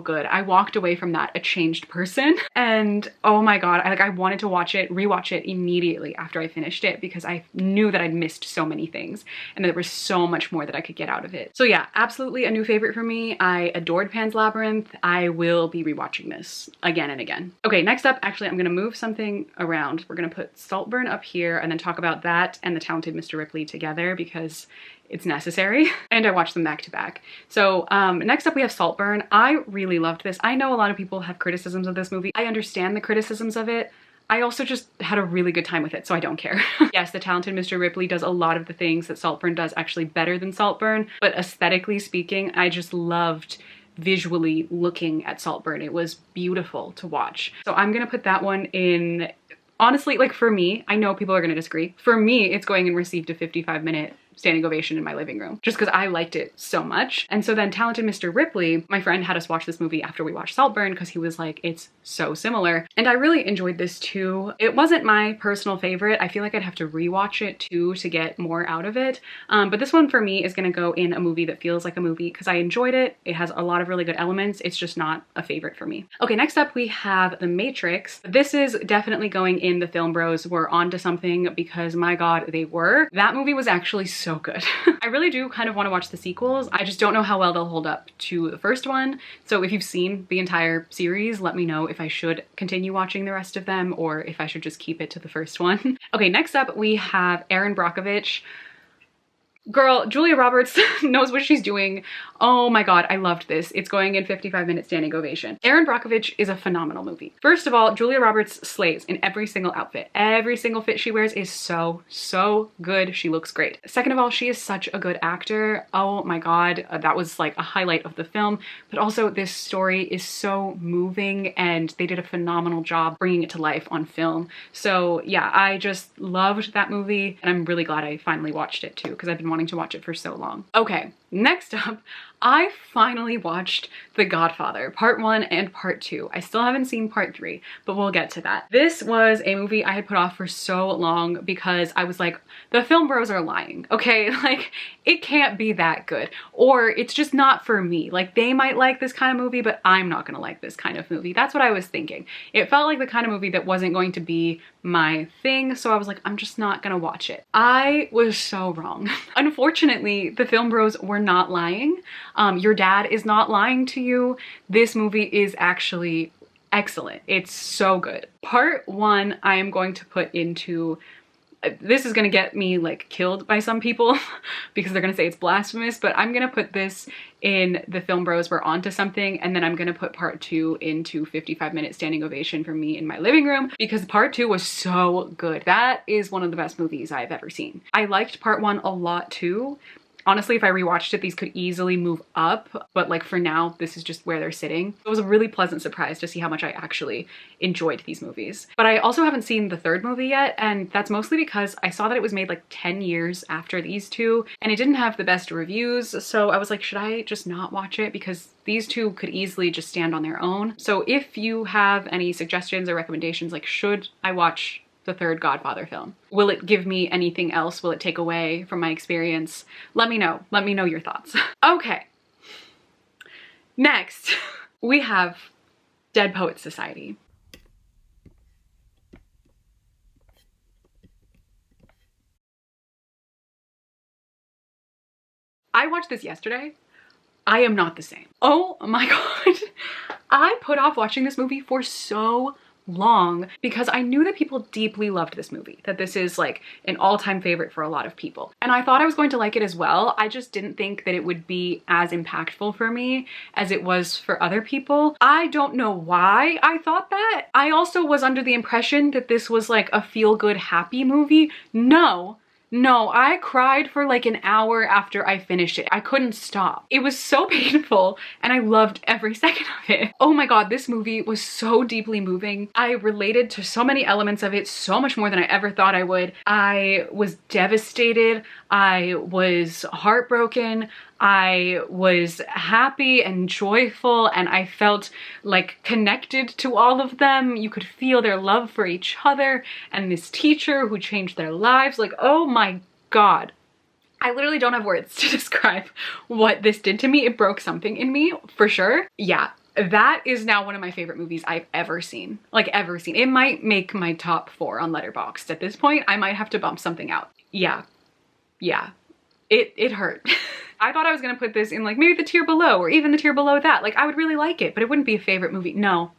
Speaker 1: good. I walked away from that a changed person, and oh my god, I wanted to rewatch it immediately after I finished it because I knew that I'd missed so many things and there was so much more that I could get out of it. So yeah, absolutely a new favorite for me. I adored Pan's Labyrinth. I will be rewatching this again and again. Okay, next up, actually, I'm gonna move something around. We're gonna put Saltburn up here and then talk about that and The Talented Mr. Ripley together because it's necessary. And I watched them back to back. So next up we have Saltburn. I really loved this. I know a lot of people have criticisms of this movie. I understand the criticisms of it. I also just had a really good time with it, so I don't care. Yes, The Talented Mr. Ripley does a lot of the things that Saltburn does actually better than Saltburn, but aesthetically speaking, I just loved visually looking at Saltburn. It was beautiful to watch. So I'm gonna put that one in, honestly, like for me, I know people are gonna disagree. For me, it's going and received a 55-minute standing ovation in my living room just because I liked it so much. And so then Talented Mr. Ripley, my friend had us watch this movie after we watched Saltburn because he was like, it's so similar. And I really enjoyed this too. It wasn't my personal favorite. I feel like I'd have to rewatch it too to get more out of it. But this one for me is gonna go in a movie that feels like a movie because I enjoyed it. It has a lot of really good elements. It's just not a favorite for me. Okay, next up we have The Matrix. This is definitely going in the film bros were onto something because my god, they were. That movie was actually so good. I really do kind of want to watch the sequels. I just don't know how well they'll hold up to the first one. So if you've seen the entire series, let me know if I should continue watching the rest of them or if I should just keep it to the first one. Okay, next up we have Erin Brockovich. Girl, Julia Roberts knows what she's doing. Oh my god, I loved this. It's going in 55-minute standing ovation. Erin Brockovich is a phenomenal movie. First of all, Julia Roberts slays in every single outfit. Every single fit she wears is so good. She looks great. Second of all, she is such a good actor. Oh my god, that was like a highlight of the film. But also this story is so moving and they did a phenomenal job bringing it to life on film. So yeah, I just loved that movie and I'm really glad I finally watched it too because I've been wanting to watch it for so long. Okay, next up, I finally watched The Godfather Part I and Part II. I still haven't seen Part III, but we'll get to that. This was a movie I had put off for so long because I was like, the film bros are lying, okay? Like, it can't be that good. Or it's just not for me. Like, they might like this kind of movie, but I'm not gonna like this kind of movie. That's what I was thinking. It felt like the kind of movie that wasn't going to be my thing, so I was like, I'm just not gonna watch it. I was so wrong. Unfortunately, the film bros were not lying. Your dad is not lying to you. This movie is actually excellent. It's so good. Part 1 I am going to put into This is gonna get me like killed by some people because they're gonna say it's blasphemous, but I'm gonna put this in the Film Bros We're Onto Something, and then I'm gonna put part 2 into 55-minute standing ovation for me in my living room because part 2 was so good. That is one of the best movies I've ever seen. I liked part 1 a lot too. Honestly, if I rewatched it, these could easily move up, but like for now, this is just where they're sitting. It was a really pleasant surprise to see how much I actually enjoyed these movies. But I also haven't seen the third movie yet, and that's mostly because I saw that it was made like 10 years after these two, and it didn't have the best reviews, so I was like, should I just not watch it? Because these two could easily just stand on their own. So if you have any suggestions or recommendations, like should I watch the third Godfather film? Will it give me anything else? Will it take away from my experience? Let me know. Let me know your thoughts. Okay. Next, we have Dead Poets Society. I watched this yesterday. I am not the same. Oh my God. I put off watching this movie for so long because I knew that people deeply loved this movie, that this is like an all-time favorite for a lot of people. And I thought I was going to like it as well. I just didn't think that it would be as impactful for me as it was for other people. I don't know why I thought that. I also was under the impression that this was like a feel-good, happy movie. No, I cried for like an hour after I finished it. I couldn't stop. It was so painful and I loved every second of it. Oh my God, this movie was so deeply moving. I related to so many elements of it, so much more than I ever thought I would. I was devastated. I was heartbroken. I was happy and joyful, and I felt like connected to all of them. You could feel their love for each other and this teacher who changed their lives. Like, oh my God. I literally don't have words to describe what this did to me. It broke something in me, for sure. Yeah, that is now one of my favorite movies I've ever seen. Like, ever seen. It might make my top 4 on Letterboxd. At this point, I might have to bump something out. Yeah. It hurt. I thought I was gonna put this in like maybe the tier below or even the tier below that. Like I would really like it, but it wouldn't be a favorite movie. No,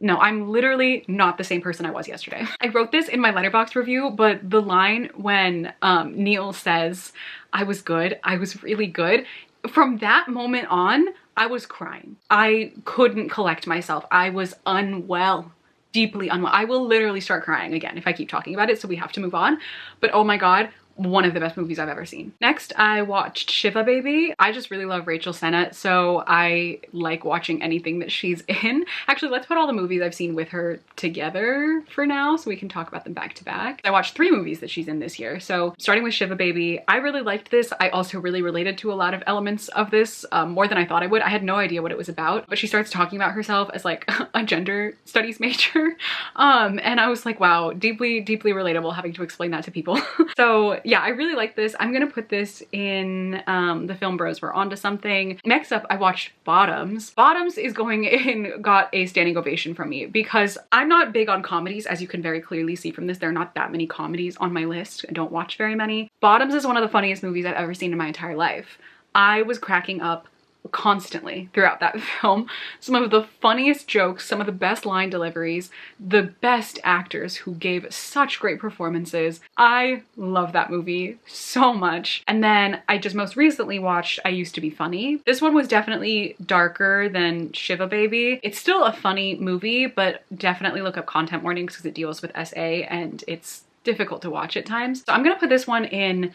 Speaker 1: I'm literally not the same person I was yesterday. I wrote this in my Letterboxd review, but the line when Neil says, I was good, I was really good, from that moment on, I was crying. I couldn't collect myself. I was unwell. Deeply unwell. I will literally start crying again if I keep talking about it, so we have to move on. But oh my God, one of the best movies I've ever seen. Next, I watched Shiva Baby. I just really love Rachel Sennott, so I like watching anything that she's in. Actually, let's put all the movies I've seen with her together for now so we can talk about them back to back. I watched 3 movies that she's in this year. So starting with Shiva Baby, I really liked this. I also really related to a lot of elements of this, more than I thought I would. I had no idea what it was about, but she starts talking about herself as like a gender studies major. And I was like, wow, deeply, deeply relatable having to explain that to people. So yeah, I really like this. I'm gonna put this in the Film Bros We're Onto Something. Next up, I watched Bottoms. Bottoms is going in, got a standing ovation from me because I'm not big on comedies, as you can very clearly see from this. There are not that many comedies on my list. I don't watch very many. Bottoms is one of the funniest movies I've ever seen in my entire life. I was cracking up constantly throughout that film. Some of the funniest jokes, some of the best line deliveries, the best actors who gave such great performances. I love that movie so much. And then I just most recently watched I Used to Be Funny. This one was definitely darker than Shiva Baby. It's still a funny movie, but definitely look up content warnings because it deals with SA and it's difficult to watch at times. So I'm gonna put this one in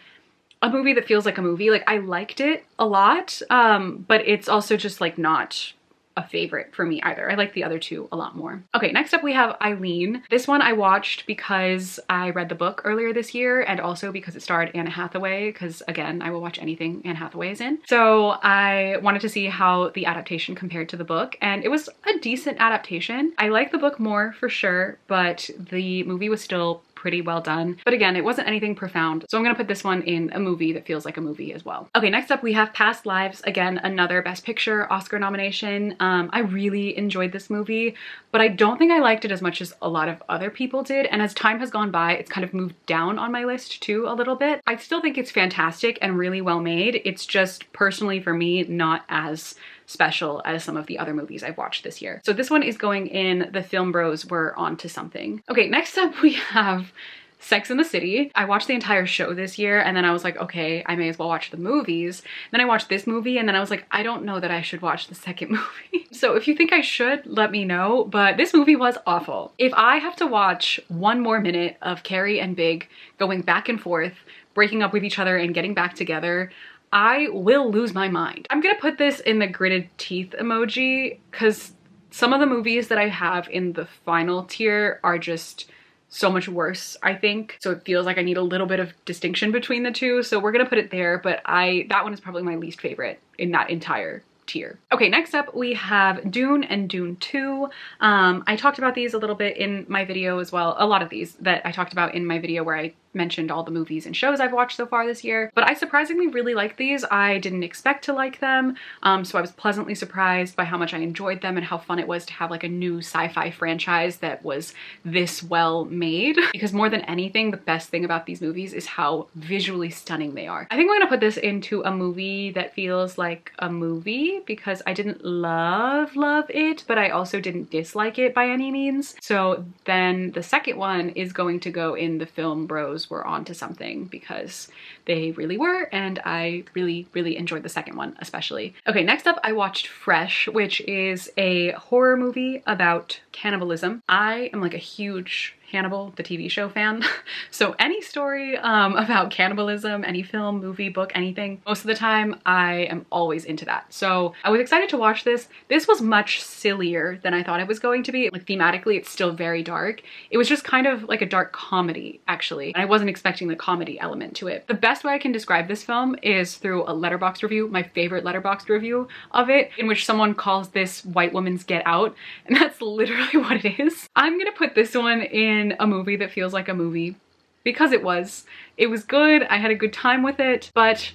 Speaker 1: a movie that feels like a movie. Like I liked it a lot, but it's also just like not a favorite for me either. I like the other two a lot more. Okay, next up we have Eileen. This one I watched because I read the book earlier this year and also because it starred Anne Hathaway, because again, I will watch anything Anne Hathaway is in. So I wanted to see how the adaptation compared to the book, and it was a decent adaptation. I like the book more for sure, but the movie was still pretty well done. But again, it wasn't anything profound. So I'm gonna put this one in a movie that feels like a movie as well. Okay, next up we have Past Lives. Again, another Best Picture Oscar nomination. I really enjoyed this movie, but I don't think I liked it as much as a lot of other people did. And as time has gone by, it's kind of moved down on my list too a little bit. I still think it's fantastic and really well made. It's just personally for me, not as special as some of the other movies I've watched this year. So this one is going in the Film Bros We're Onto Something. Okay, next up we have Sex and the City. I watched the entire show this year and then I was like, okay, I may as well watch the movies. Then I watched this movie and then I was like, I don't know that I should watch the second movie. So if you think I should, let me know, but this movie was awful. If I have to watch one more minute of Carrie and Big going back and forth, breaking up with each other and getting back together, I will lose my mind. I'm gonna put this in the gritted teeth emoji because some of the movies that I have in the final tier are just so much worse, I think. So it feels like I need a little bit of distinction between the two. So we're gonna put it there, but that one is probably my least favorite in that entire tier. Okay, next up we have Dune and Dune 2. I talked about these a little bit in my video as well. A lot of these that I talked about in my video where I mentioned all the movies and shows I've watched so far this year. But I surprisingly really like these. I didn't expect to like them. So I was pleasantly surprised by how much I enjoyed them and how fun it was to have like a new sci-fi franchise that was this well made. Because more than anything, the best thing about these movies is how visually stunning they are. I think I'm gonna put this into a movie that feels like a movie because I didn't love it, but I also didn't dislike it by any means. So then the second one is going to go in the film bros were onto something because they really were, and I really enjoyed the second one especially. Okay, next up I watched Fresh, which is a horror movie about cannibalism. I am like a huge Hannibal, the TV show fan. So any story about cannibalism, any film, movie, book, anything, most of the time I am always into that. So I was excited to watch this. This was much sillier than I thought it was going to be. Like thematically, it's still very dark. It was just kind of like a dark comedy, actually. And I wasn't expecting the comedy element to it. The best way I can describe this film is through a Letterboxd review, my favorite Letterboxd review of it, in which someone calls this white woman's Get Out. And that's literally what it is. I'm gonna put this one in a movie that feels like a movie because it was good. I had a good time with it, but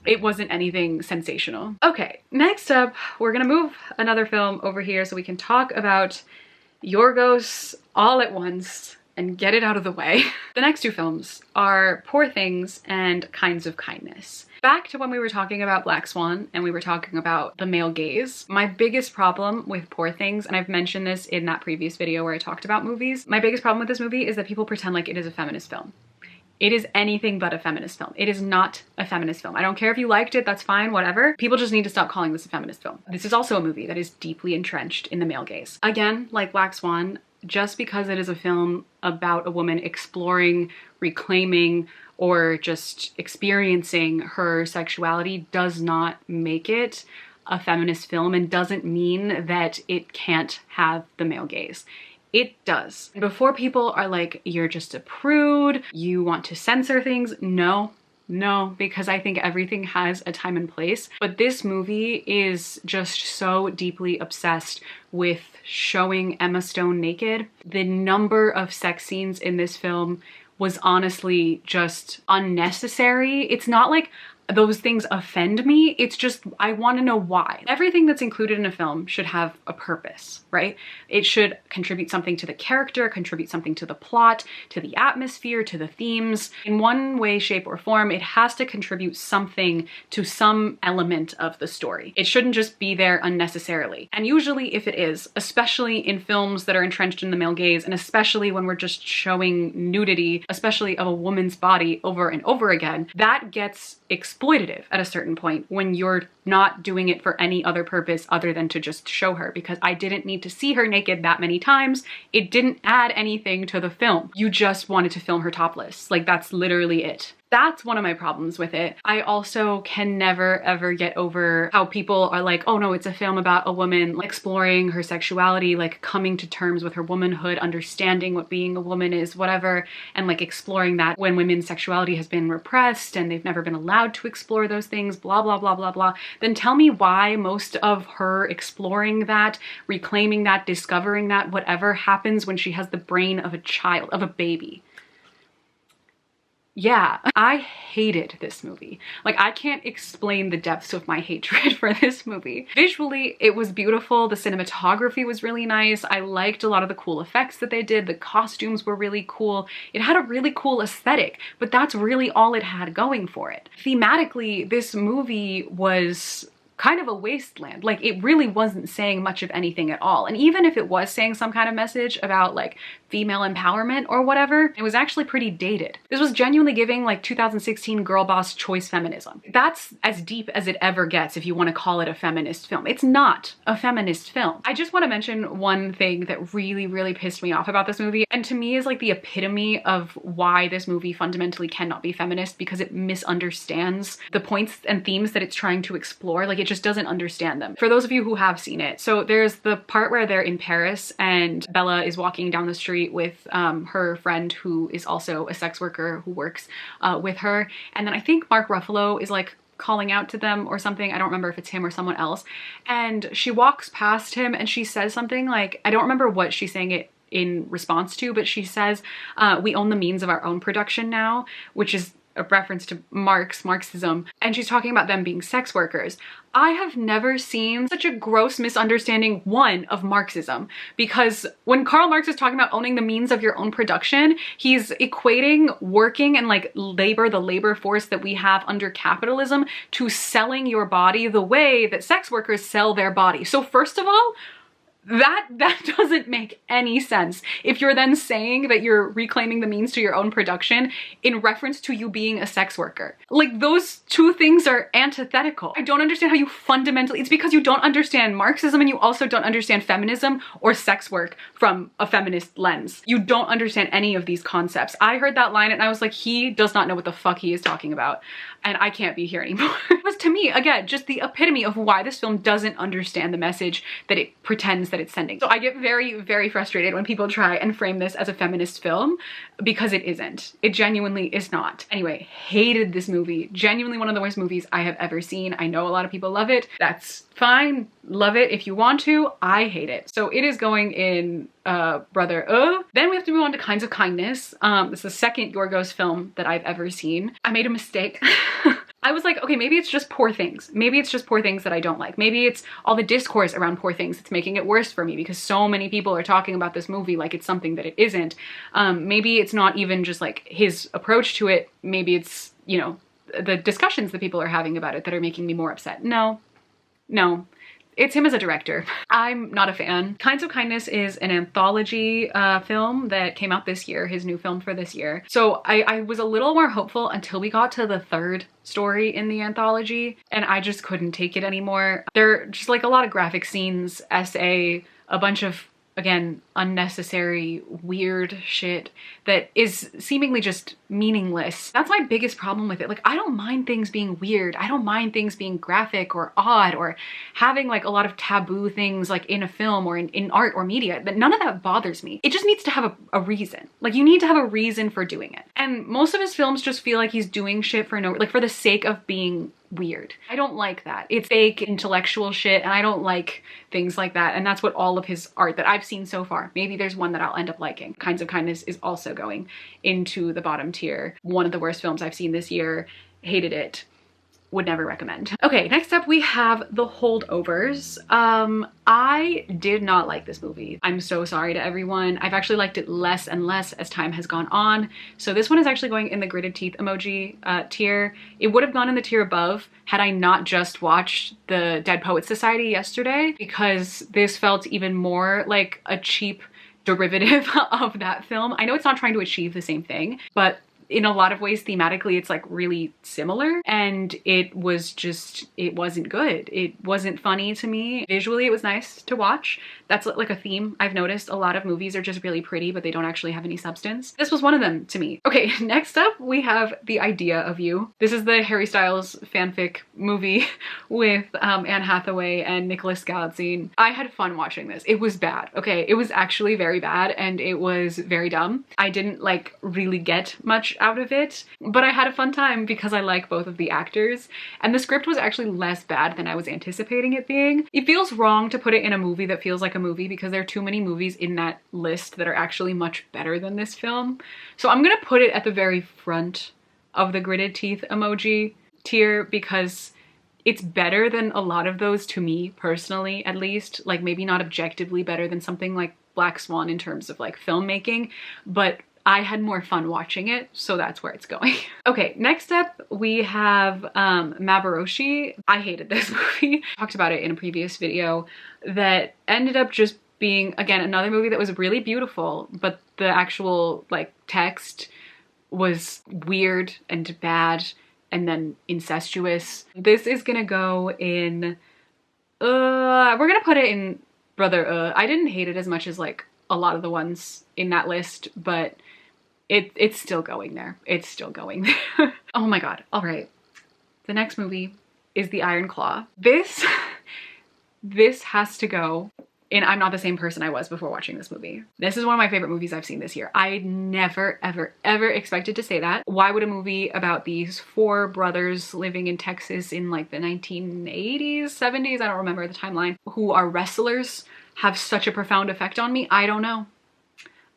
Speaker 1: it wasn't anything sensational. Okay, next up, we're gonna move another film over here so we can talk about Yorgos all at once and get it out of the way. The next two films are Poor Things and Kinds of Kindness. Back to when we were talking about Black Swan and we were talking about the male gaze, my biggest problem with Poor Things, and I've mentioned this in that previous video where I talked about movies, my biggest problem with this movie is that people pretend like it is a feminist film. It is anything but a feminist film. It is not a feminist film. I don't care if you liked it, that's fine, whatever. People just need to stop calling this a feminist film. This is also a movie that is deeply entrenched in the male gaze. Again, like Black Swan, just because it is a film about a woman exploring, reclaiming, or just experiencing her sexuality does not make it a feminist film and doesn't mean that it can't have the male gaze. It does. Before people are like, you're just a prude, you want to censor things, no, because I think everything has a time and place. But this movie is just so deeply obsessed with showing Emma Stone naked. The number of sex scenes in this film was honestly just unnecessary. It's not like those things offend me. It's just, I want to know why. Everything that's included in a film should have a purpose, right? It should contribute something to the character, contribute something to the plot, to the atmosphere, to the themes. In one way, shape, or form, it has to contribute something to some element of the story. It shouldn't just be there unnecessarily. And usually if it is, especially in films that are entrenched in the male gaze, and especially when we're just showing nudity, especially of a woman's body over and over again, that gets exploitative at a certain point when you're not doing it for any other purpose other than to just show her, because I didn't need to see her naked that many times. It didn't add anything to the film. You just wanted to film her topless. Like, that's literally it. That's one of my problems with it. I also can never ever get over how people are like, oh no, it's a film about a woman exploring her sexuality, like coming to terms with her womanhood, understanding what being a woman is, whatever, and like exploring that when women's sexuality has been repressed and they've never been allowed to explore those things, blah, blah, blah, blah, blah. Then tell me why most of her exploring that, reclaiming that, discovering that, whatever, happens when she has the brain of a child, of a baby. Yeah, I hated this movie. Like, I can't explain the depths of my hatred for this movie. Visually, it was beautiful. The cinematography was really nice. I liked a lot of the cool effects that they did. The costumes were really cool. It had a really cool aesthetic, but that's really all it had going for it. Thematically, this movie was kind of a wasteland. Like, it really wasn't saying much of anything at all. And even if it was saying some kind of message about like female empowerment or whatever, it was actually pretty dated. This was genuinely giving like 2016 girl boss choice feminism. That's as deep as it ever gets if you want to call it a feminist film. It's not a feminist film. I just want to mention one thing that really, really pissed me off about this movie, and to me is like the epitome of why this movie fundamentally cannot be feminist, because it misunderstands the points and themes that it's trying to explore. Like, it just doesn't understand them. For those of you who have seen it, so there's the part where they're in Paris and Bella is walking down the street with her friend who is also a sex worker who works with her, and then I think Mark Ruffalo is like calling out to them or something. I don't remember if it's him or someone else, and she walks past him and she says something like, I don't remember what she's saying it in response to, but she says, we own the means of our own production now, which is a reference to Marxism, and she's talking about them being sex workers. I have never seen such a gross misunderstanding, one, of Marxism, because when Karl Marx is talking about owning the means of your own production, he's equating working and like labor, the labor force that we have under capitalism, to selling your body the way that sex workers sell their body. So first of all, that doesn't make any sense. If you're then saying that you're reclaiming the means to your own production in reference to you being a sex worker. Like, those two things are antithetical. I don't understand how you fundamentally, it's because you don't understand Marxism and you also don't understand feminism or sex work from a feminist lens. You don't understand any of these concepts. I heard that line and I was like, he does not know what the fuck he is talking about, and I can't be here anymore. It was, to me, again, just the epitome of why this film doesn't understand the message that it pretends that it's sending. So I get very, very frustrated when people try and frame this as a feminist film, because it isn't. It genuinely is not. Anyway, hated this movie. Genuinely one of the worst movies I have ever seen. I know a lot of people love it. That's fine. Love it if you want to. I hate it. So it is going in brother. Then we have to move on to Kinds of Kindness. It's the second Yorgos film that I've ever seen. I made a mistake. I was like, okay, maybe it's just Poor Things. Maybe it's just Poor Things that I don't like. Maybe it's all the discourse around Poor Things that's making it worse for me, because so many people are talking about this movie like it's something that it isn't. Maybe it's not even just like his approach to it. Maybe it's, you know, the discussions that people are having about it that are making me more upset. No. It's him as a director. I'm not a fan. Kinds of Kindness is an anthology film that came out this year, his new film for this year. So I was a little more hopeful until we got to the third story in the anthology, and I just couldn't take it anymore. There are just like a lot of graphic scenes, essay, a bunch of, again, unnecessary, weird shit that is seemingly just meaningless. That's my biggest problem with it. Like, I don't mind things being weird. I don't mind things being graphic or odd or having like a lot of taboo things like in a film or in art or media, but none of that bothers me. It just needs to have a reason. Like, you need to have a reason for doing it. And most of his films just feel like he's doing shit for no, like for the sake of being weird. I don't like that. It's fake intellectual shit, and I don't like things like that. And that's what all of his art that I've seen so far. Maybe there's one that I'll end up liking. Kinds of Kindness is also going into the bottom tier. One of the worst films I've seen this year. Hated it. Would never recommend. Okay, next up we have The Holdovers. I did not like this movie. I'm so sorry to everyone. I've actually liked it less and less as time has gone on. So this one is actually going in the gritted teeth emoji tier. It would have gone in the tier above had I not just watched the Dead Poets Society yesterday, because this felt even more like a cheap derivative of that film. I know it's not trying to achieve the same thing, but in a lot of ways thematically it's like really similar, and it was just, it wasn't good. It wasn't funny to me. Visually it was nice to watch. That's like a theme I've noticed. A lot of movies are just really pretty but they don't actually have any substance. This was one of them to me. Okay, next up we have The Idea of You. This is the Harry Styles fanfic movie with Anne Hathaway and Nicholas Galitzine. I had fun watching this. It was bad, okay? It was actually very bad and it was very dumb. I didn't like really get much out of it, but I had a fun time because I like both of the actors, and the script was actually less bad than I was anticipating it being. It feels wrong to put it in a movie that feels like a movie because there are too many movies in that list that are actually much better than this film. So I'm gonna put it at the very front of the gritted teeth emoji tier because it's better than a lot of those, to me personally at least. Like, maybe not objectively better than something like Black Swan in terms of like filmmaking, but I had more fun watching it, so that's where it's going. Okay, next up we have Maboroshi. I hated this movie. I talked about it in a previous video that ended up just being, again, another movie that was really beautiful, but the actual like text was weird and bad and then incestuous. This is gonna go in, we're gonna put it in Brother. I didn't hate it as much as like a lot of the ones in that list, but it's still going there. It's still going there. Oh my god. All right. The next movie is The Iron Claw. This has to go in I'm not the same person I was before watching this movie. This is one of my favorite movies I've seen this year. I never, ever, ever expected to say that. Why would a movie about these four brothers living in Texas in like the 1980s, 70s, I don't remember the timeline, who are wrestlers, have such a profound effect on me? I don't know.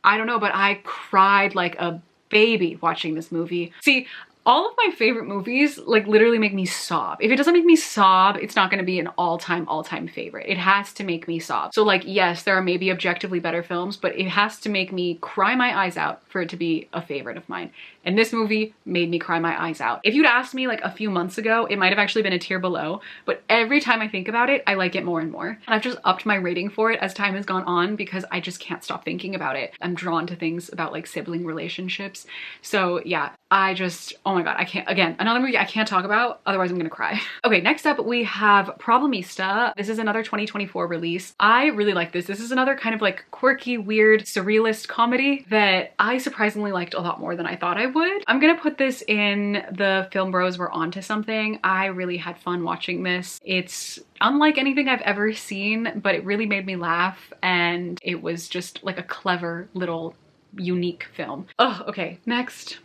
Speaker 1: I don't know, but I cried like a baby watching this movie. See, all of my favorite movies like literally make me sob. If it doesn't make me sob, it's not gonna be an all-time favorite. It has to make me sob. So like, yes, there are maybe objectively better films, but it has to make me cry my eyes out for it to be a favorite of mine. And this movie made me cry my eyes out. If you'd asked me like a few months ago, it might have actually been a tier below, but every time I think about it, I like it more and more. And I've just upped my rating for it as time has gone on because I just can't stop thinking about it. I'm drawn to things about like sibling relationships. So yeah, I just, oh my god, I can't, again, another movie I can't talk about, otherwise I'm gonna cry. Okay, next up we have Problemista. This is another 2024 release. I really like this. This is another kind of like quirky, weird, surrealist comedy that I surprisingly liked a lot more than I thought I would. I'm gonna put this in the Film Bros Were Onto Something. I really had fun watching this. It's unlike anything I've ever seen, but it really made me laugh and it was just like a clever little unique film. Oh, okay, next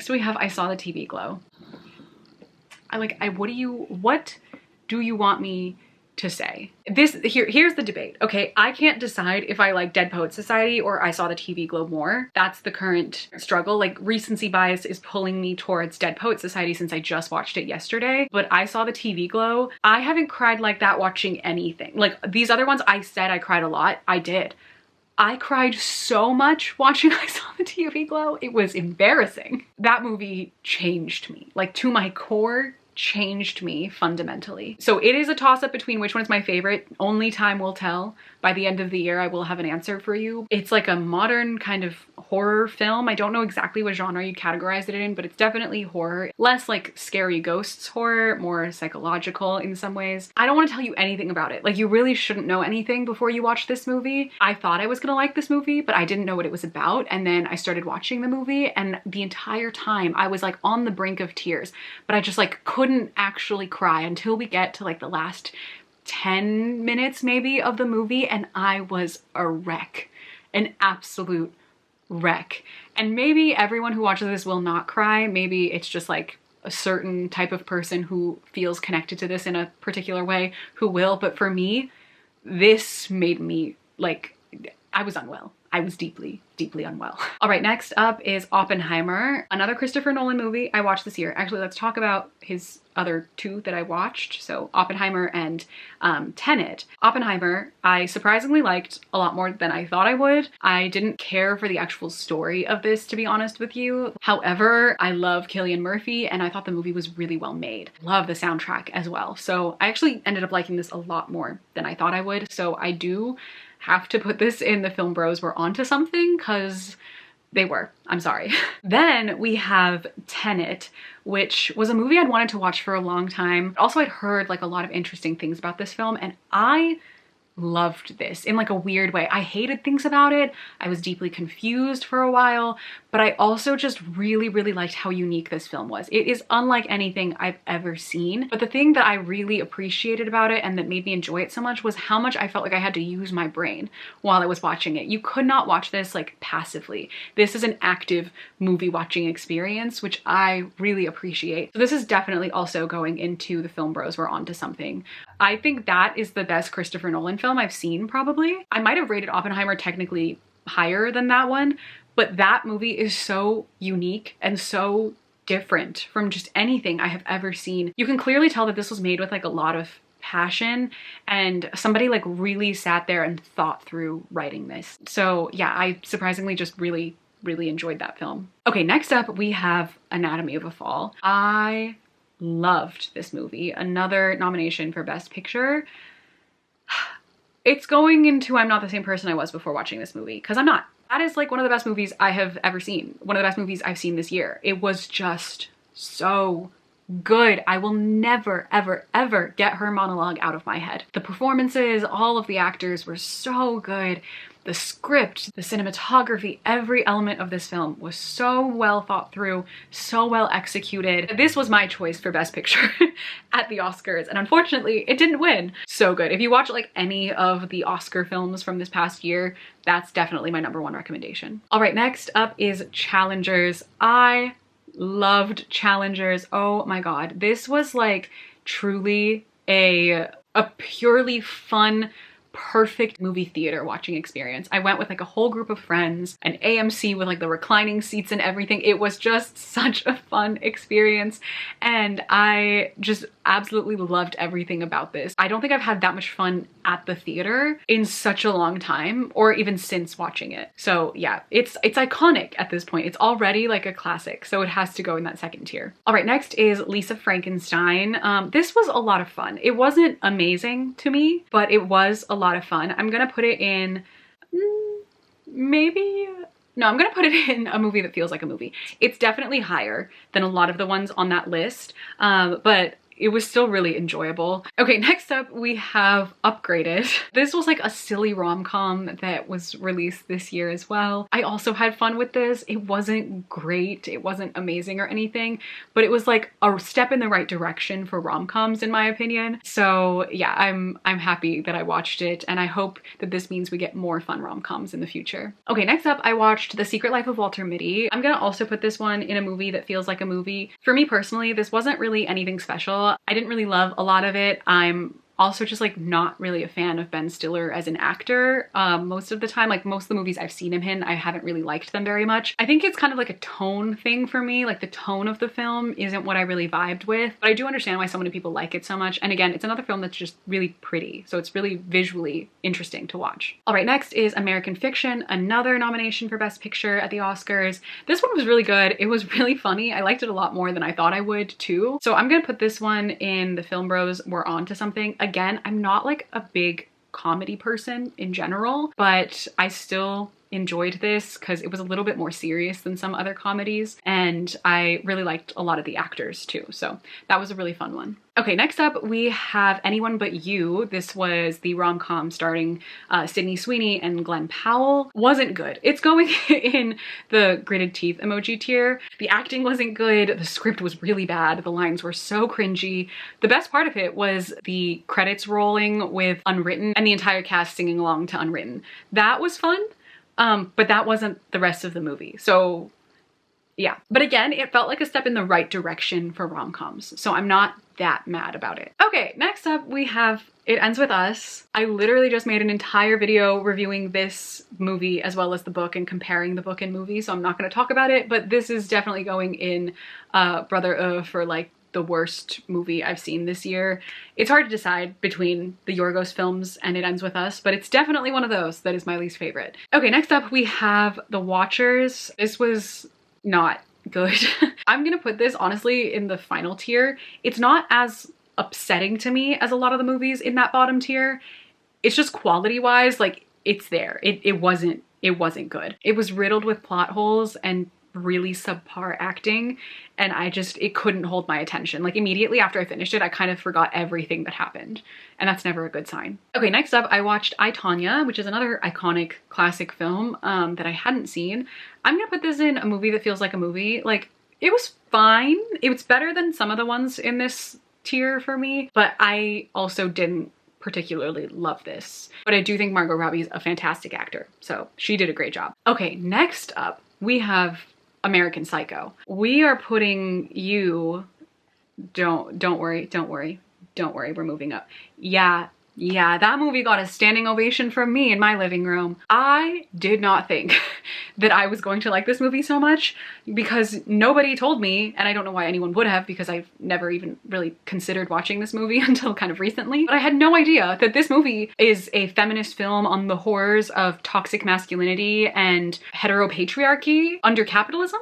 Speaker 1: we have I Saw the TV Glow. What do you want me to say? Here's the debate. Okay, I can't decide if I like Dead Poets Society or I Saw the TV Glow more. That's the current struggle. Like, recency bias is pulling me towards Dead Poets Society since I just watched it yesterday. But I Saw the TV Glow, I haven't cried like that watching anything. Like, these other ones, I said I cried a lot. I did. I cried so much watching I Saw the TV Glow. It was embarrassing. That movie changed me, like to my core, changed me fundamentally. So it is a toss-up between which one is my favorite. Only time will tell. By the end of the year, I will have an answer for you. It's like a modern kind of horror film. I don't know exactly what genre you categorize it in, but it's definitely horror. Less like scary ghosts horror, more psychological in some ways. I don't want to tell you anything about it. Like, you really shouldn't know anything before you watch this movie. I thought I was gonna like this movie, but I didn't know what it was about. And then I started watching the movie, and the entire time I was like on the brink of tears, but I just like couldn't actually cry until we get to like the last 10 minutes maybe of the movie, and I was a wreck. An absolute wreck. And maybe everyone who watches this will not cry. Maybe it's just like a certain type of person who feels connected to this in a particular way who will, but for me, this made me like, I was unwell. I was deeply, deeply unwell. All right, next up is Oppenheimer, another Christopher Nolan movie I watched this year. Actually, let's talk about his other two that I watched. So Oppenheimer and Tenet. Oppenheimer, I surprisingly liked a lot more than I thought I would. I didn't care for the actual story of this, to be honest with you. However, I love Cillian Murphy and I thought the movie was really well made. Love the soundtrack as well. So I actually ended up liking this a lot more than I thought I would. So I do have to put this in the Film Bros Were Onto Something, because they were. I'm sorry. Then we have Tenet, which was a movie I'd wanted to watch for a long time. Also, I'd heard like a lot of interesting things about this film, and I loved this in like a weird way. I hated things about it. I was deeply confused for a while, but I also just really, really liked how unique this film was. It is unlike anything I've ever seen. But the thing that I really appreciated about it and that made me enjoy it so much was how much I felt like I had to use my brain while I was watching it. You could not watch this like passively. This is an active movie watching experience, which I really appreciate. So this is definitely also going into the Film Bros Were Onto Something. I think that is the best Christopher Nolan film I've seen, probably. I might have rated Oppenheimer technically higher than that one, but that movie is so unique and so different from just anything I have ever seen. You can clearly tell that this was made with like a lot of passion, and somebody like really sat there and thought through writing this. So yeah, I surprisingly just really really enjoyed that film. Okay, next up we have Anatomy of a Fall. I loved this movie. Another nomination for Best Picture. It's going into I'm not the same person I was before watching this movie, because I'm not. That is like one of the best movies I have ever seen. One of the best movies I've seen this year. It was just so good. I will never, ever, ever get her monologue out of my head. The performances, all of the actors were so good. The script, the cinematography, every element of this film was so well thought through, so well executed. This was my choice for Best Picture at the Oscars, and unfortunately it didn't win. So good. If you watch like any of the Oscar films from this past year, that's definitely my #1 recommendation. All right, next up is Challengers. I loved Challengers. Oh my god. This was like truly a purely fun, perfect movie theater watching experience. I went with like a whole group of friends, an AMC with like the reclining seats and everything. It was just such a fun experience, and I just absolutely loved everything about this. I don't think I've had that much fun at the theater in such a long time, or even since watching it. So yeah, it's iconic at this point. It's already like a classic, so it has to go in that second tier. All right, next is Lisa Frankenstein. This was a lot of fun. It wasn't amazing to me, but it was a lot of fun. I'm gonna put it in I'm gonna put it in a movie that feels like a movie. It's definitely higher than a lot of the ones on that list, but it was still really enjoyable. Okay, next up we have Upgraded. This was like a silly rom-com that was released this year as well. I also had fun with this. It wasn't great, it wasn't amazing or anything, but it was like a step in the right direction for rom-coms in my opinion. So yeah, I'm happy that I watched it, and I hope that this means we get more fun rom-coms in the future. Okay, next up I watched The Secret Life of Walter Mitty. I'm gonna also put this one in a movie that feels like a movie. For me personally, this wasn't really anything special. I didn't really love a lot of it. I'm also just like not really a fan of Ben Stiller as an actor most of the time. Like most of the movies I've seen him in, I haven't really liked them very much. I think it's kind of like a tone thing for me. Like the tone of the film isn't what I really vibed with, but I do understand why so many people like it so much. And again, it's another film that's just really pretty, so it's really visually interesting to watch. All right, next is American Fiction, another nomination for Best Picture at the Oscars. This one was really good. It was really funny. I liked it a lot more than I thought I would too. So I'm gonna put this one in the Film Bros We're On to Something. Again, I'm not like a big comedy person in general, but I still enjoyed this because it was a little bit more serious than some other comedies, and I really liked a lot of the actors too, so that was a really fun one. Okay, next up we have Anyone But You. This was the rom-com starring Sydney Sweeney and Glenn Powell. Wasn't good. It's going in the gritted teeth emoji tier. The acting wasn't good, the script was really bad, the lines were so cringy. The best part of it was the credits rolling with Unwritten and the entire cast singing along to Unwritten. That was fun. But that wasn't the rest of the movie. So yeah, but again, it felt like a step in the right direction for rom-coms. So I'm not that mad about it. Okay, next up we have It Ends With Us. I literally just made an entire video reviewing this movie as well as the book and comparing the book and movie. So I'm not gonna talk about it, but this is definitely going in Brother for like the worst movie I've seen this year. It's hard to decide between the Yorgos films and It Ends With Us, but it's definitely one of those that is my least favorite. Okay, next up we have The Watchers. This was not good. I'm gonna put this honestly in the final tier. It's not as upsetting to me as a lot of the movies in that bottom tier. It's just quality-wise, like it's there. It wasn't good. It was riddled with plot holes and really subpar acting, and it couldn't hold my attention. Like immediately after I finished it, I kind of forgot everything that happened, and that's never a good sign. Okay, next up I watched I, Tonya, which is another iconic classic film that I hadn't seen. I'm gonna put this in a movie that feels like a movie. Like it was fine. It was better than some of the ones in this tier for me, but I also didn't particularly love this. But I do think Margot Robbie is a fantastic actor, so she did a great job. Okay, next up we have American Psycho. We are putting you, don't worry, we're moving up. Yeah, Yeah, that movie got a standing ovation from me in my living room. I did not think that I was going to like this movie so much because nobody told me, and I don't know why anyone would have because I've never even really considered watching this movie until kind of recently, but I had no idea that this movie is a feminist film on the horrors of toxic masculinity and heteropatriarchy under capitalism.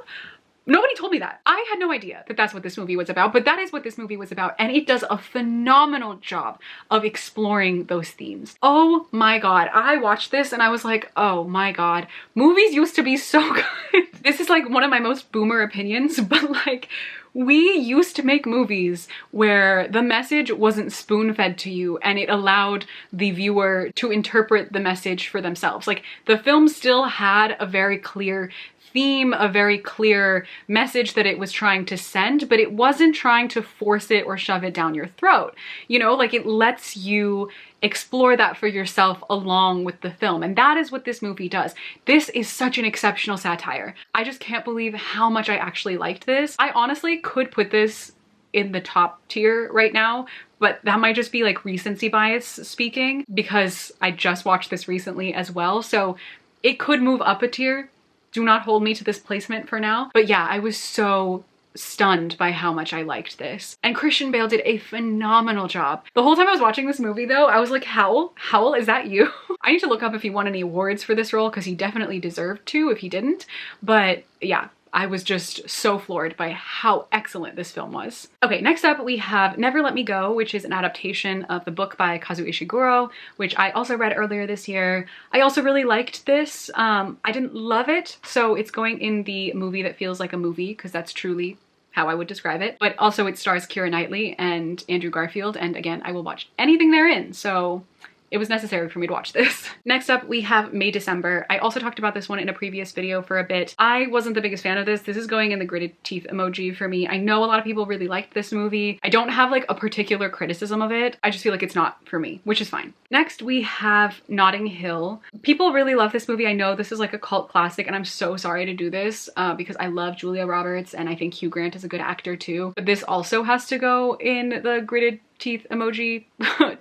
Speaker 1: Nobody told me that. I had no idea that that's what this movie was about, but that is what this movie was about, and it does a phenomenal job of exploring those themes. Oh my god, I watched this and I was like, oh my god, movies used to be so good. This is like one of my most boomer opinions, but like, we used to make movies where the message wasn't spoon-fed to you and it allowed the viewer to interpret the message for themselves. Like, the film still had a very clear theme, a very clear message that it was trying to send, but it wasn't trying to force it or shove it down your throat. You know, like, it lets you explore that for yourself along with the film. And that is what this movie does. This is such an exceptional satire. I just can't believe how much I actually liked this. I honestly could put this in the top tier right now, but that might just be like recency bias speaking because I just watched this recently as well. So it could move up a tier. Do not hold me to this placement for now. But yeah, I was so stunned by how much I liked this. And Christian Bale did a phenomenal job. The whole time I was watching this movie though, I was like, Howell, is that you? I need to look up if he won any awards for this role because he definitely deserved to if he didn't. But yeah, I was just so floored by how excellent this film was. Okay, next up we have Never Let Me Go, which is an adaptation of the book by Kazuo Ishiguro, which I also read earlier this year. I also really liked this. I didn't love it, so it's going in the movie that feels like a movie because that's truly how I would describe it. But also it stars Keira Knightley and Andrew Garfield, and again, I will watch anything they're in, so it was necessary for me to watch this. Next up, we have May December. I also talked about this one in a previous video for a bit. I wasn't the biggest fan of this. This is going in the gritted teeth emoji for me. I know a lot of people really liked this movie. I don't have like a particular criticism of it. I just feel like it's not for me, which is fine. Next, we have Notting Hill. People really love this movie. I know this is like a cult classic and I'm so sorry to do this because I love Julia Roberts and I think Hugh Grant is a good actor too. But this also has to go in the gritted teeth emoji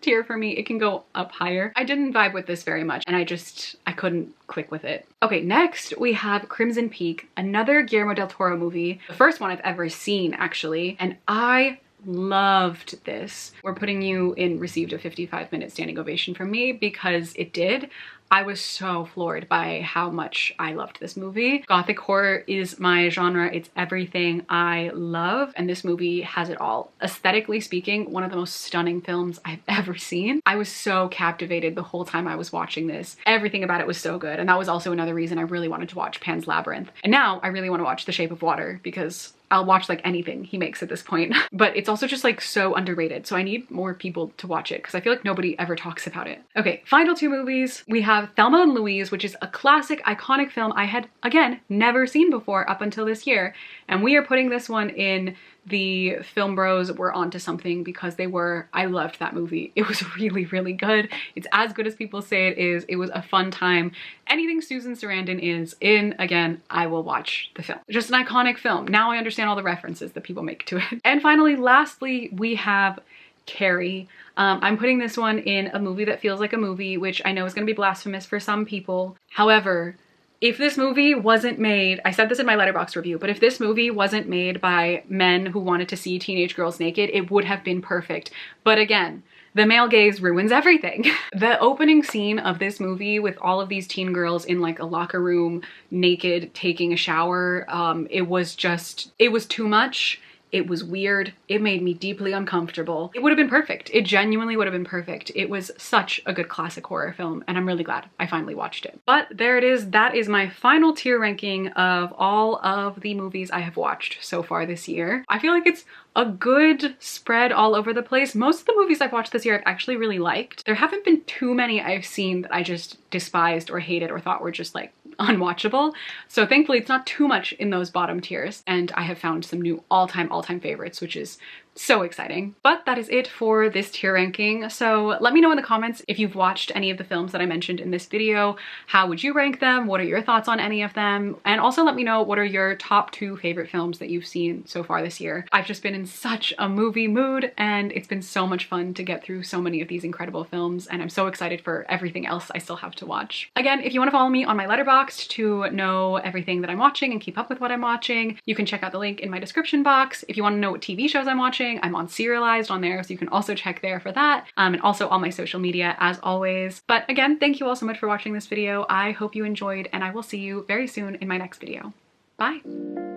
Speaker 1: tier for me. It can go up higher. I didn't vibe with this very much and I couldn't click with it. Okay, next we have Crimson Peak, another Guillermo del Toro movie. The first one I've ever seen actually, and I loved this. We're putting you in received a 55-minute standing ovation from me because it did. I was so floored by how much I loved this movie. Gothic horror is my genre. It's everything I love, and this movie has it all. Aesthetically speaking, one of the most stunning films I've ever seen. I was so captivated the whole time I was watching this. Everything about it was so good, and that was also another reason I really wanted to watch Pan's Labyrinth. And now I really want to watch The Shape of Water because I'll watch like anything he makes at this point. But it's also just like so underrated, so I need more people to watch it because I feel like nobody ever talks about it. Okay, final two movies. We have Thelma and Louise, which is a classic, iconic film I had, again, never seen before up until this year. And we are putting this one in the Film Bros were onto something because they were. I loved that movie. It was really, really good. It's as good as people say it is. It was a fun time. Anything Susan Sarandon is in, again, I will watch the film. Just an iconic film. Now I understand all the references that people make to it. And finally, lastly, we have Carrie. I'm putting this one in a movie that feels like a movie, which I know is going to be blasphemous for some people. However, if this movie wasn't made, I said this in my Letterboxd review, but if this movie wasn't made by men who wanted to see teenage girls naked, it would have been perfect. But again, the male gaze ruins everything. The opening scene of this movie with all of these teen girls in like a locker room, naked, taking a shower, it was too much. It was weird. It made me deeply uncomfortable. It would have been perfect. It genuinely would have been perfect. It was such a good classic horror film, and I'm really glad I finally watched it. But there it is. That is my final tier ranking of all of the movies I have watched so far this year. I feel like it's a good spread all over the place. Most of the movies I've watched this year I've actually really liked. There haven't been too many I've seen that I just despised or hated or thought were just like unwatchable. So thankfully it's not too much in those bottom tiers, and I have found some new all-time favorites, which is So exciting. But that is it for this tier ranking. So let me know in the comments if you've watched any of the films that I mentioned in this video. How would you rank them? What are your thoughts on any of them? And also let me know what are your top 2 favorite films that you've seen so far this year. I've just been in such a movie mood and it's been so much fun to get through so many of these incredible films, and I'm so excited for everything else I still have to watch. Again, if you want to follow me on my Letterboxd to know everything that I'm watching and keep up with what I'm watching, you can check out the link in my description box. If you want to know what TV shows I'm watching, I'm on Serialized on there, so you can also check there for that, and also all my social media as always. But again, thank you all so much for watching this video. I hope you enjoyed, and I will see you very soon in my next video. Bye!